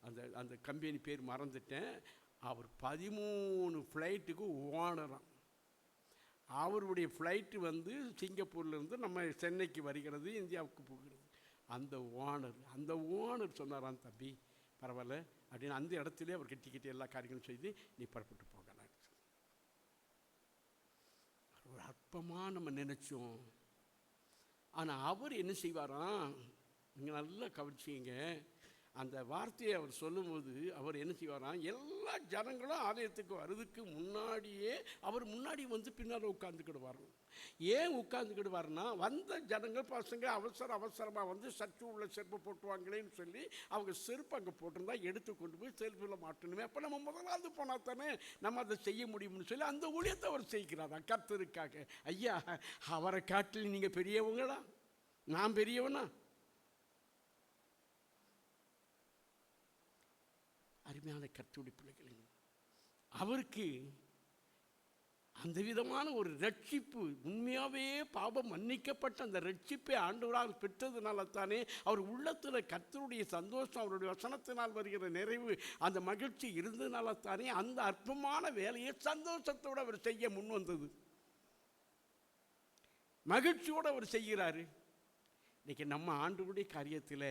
அந்த அந்த கம்பெனி பேர் மறந்துட்டேன், அவர் 13 ஃப்ளைட்டுக்கு ஓனராம். அவருடைய ஃப்ளைட்டு வந்து சிங்கப்பூர்லேருந்து நம்ம சென்னைக்கு வருகிறது, இந்தியாவுக்கு போகிறது. அந்த ஓனர் சொன்னாராம், தம்பி பரவாயில்ல அப்படின்னு அந்த இடத்துல அவர் டிக்கெட் எல்லா காரியங்களும் செய்து நீ புறப்பட்டு போகலாம். ஒரு அற்பமாக நம்ம நினச்சோம். ஆனால் அவர் என்ன செய்வாராம், நீங்கள் நல்லா கவனிச்சிங்க, அந்த வார்த்தையை அவர் சொல்லும்போது அவர் என்ன செய்வாராம், எல்லா ஜனங்களும் ஆலயத்துக்கு வர்றதுக்கு முன்னாடியே அவர் முன்னாடி வந்து பின்னால் உட்காந்துக்கிடுவாராம். ஏன் உட்காந்துக்கிடுவார்னா, வந்த ஜனங்கள் பசங்க அவசரமாக வந்து சற்று உள்ள செருப்பு போட்டுவாங்களேன்னு சொல்லி அவங்க செருப்பு அங்கே போட்டிருந்தா எடுத்து கொண்டு போய் செருப்பில் மாட்டணுமே, அப்போ நம்ம முதலாவது போனால் தானே நம்ம அதை செய்ய முடியும்னு சொல்லி அந்த ஊழியத்தை அவர் செய்கிறாரா கர்த்தருக்காக. ஐயா, அவரை காட்டில் நீங்கள் பெரியவங்களா, நான் பெரியவனா? அருமையான கர்த்தருடைய பிள்ளைகளே, அவருக்கு அந்த விதமான ஒரு ரட்சிப்பு, உண்மையாகவே பாவம் மன்னிக்கப்பட்ட அந்த ரட்சிப்பை ஆண்டவரால் பெற்றதுனால தானே அவர் உள்ளத்தில் கர்த்தருடைய சந்தோஷம், அவருடைய வசனத்தினால் வருகிற நிறைவு, அந்த மகிழ்ச்சி இருந்ததுனால தானே அந்த அற்பமான வேலையை சந்தோஷத்தோடு அவர் செய்ய முன் வந்தது. மகிழ்ச்சியோடு அவர் செய்கிறாரு. இன்றைக்கி நம்ம ஆண்டவருடைய காரியத்தில்,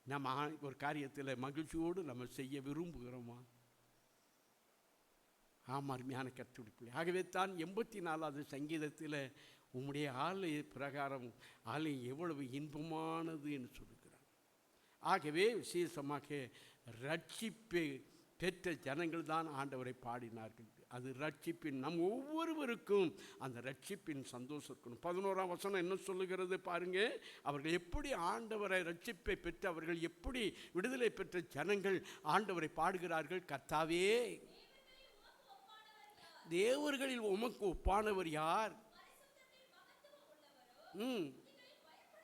நம்ம ஒரு காரியத்தில் மகிழ்ச்சியோடு நம்ம செய்ய விரும்புகிறோமா? ஆமாம், அருமையான கர்த்தருடைய பிள்ளை. ஆகவே தான் 84வது சங்கீதத்தில் உம்முடைய ஆலய பிரகாரம் ஆலயம் எவ்வளவு இன்பமானது என்று சொல்லுகிறார். ஆகவே விசேஷமாக ரட்சிப்பை பெற்ற ஜனங்கள் தான் ஆண்டவரை பாடினார்கள். அது ரட்சிப்பின் நம் ஒவ்வொருவருக்கும் அந்த ரட்சிப்பின் சந்தோஷம் இருக்கணும். 11ஆம் வசனம் என்ன சொல்லுகிறது பாருங்க. அவர்கள் எப்படி ஆண்டவரை ரட்சிப்பை பெற்று அவர்கள் எப்படி விடுதலை பெற்ற ஜனங்கள் ஆண்டவரை பாடுகிறார்கள். கர்த்தாவே, தேவர்களில் உமக்கு ஒப்பானவர் யார்?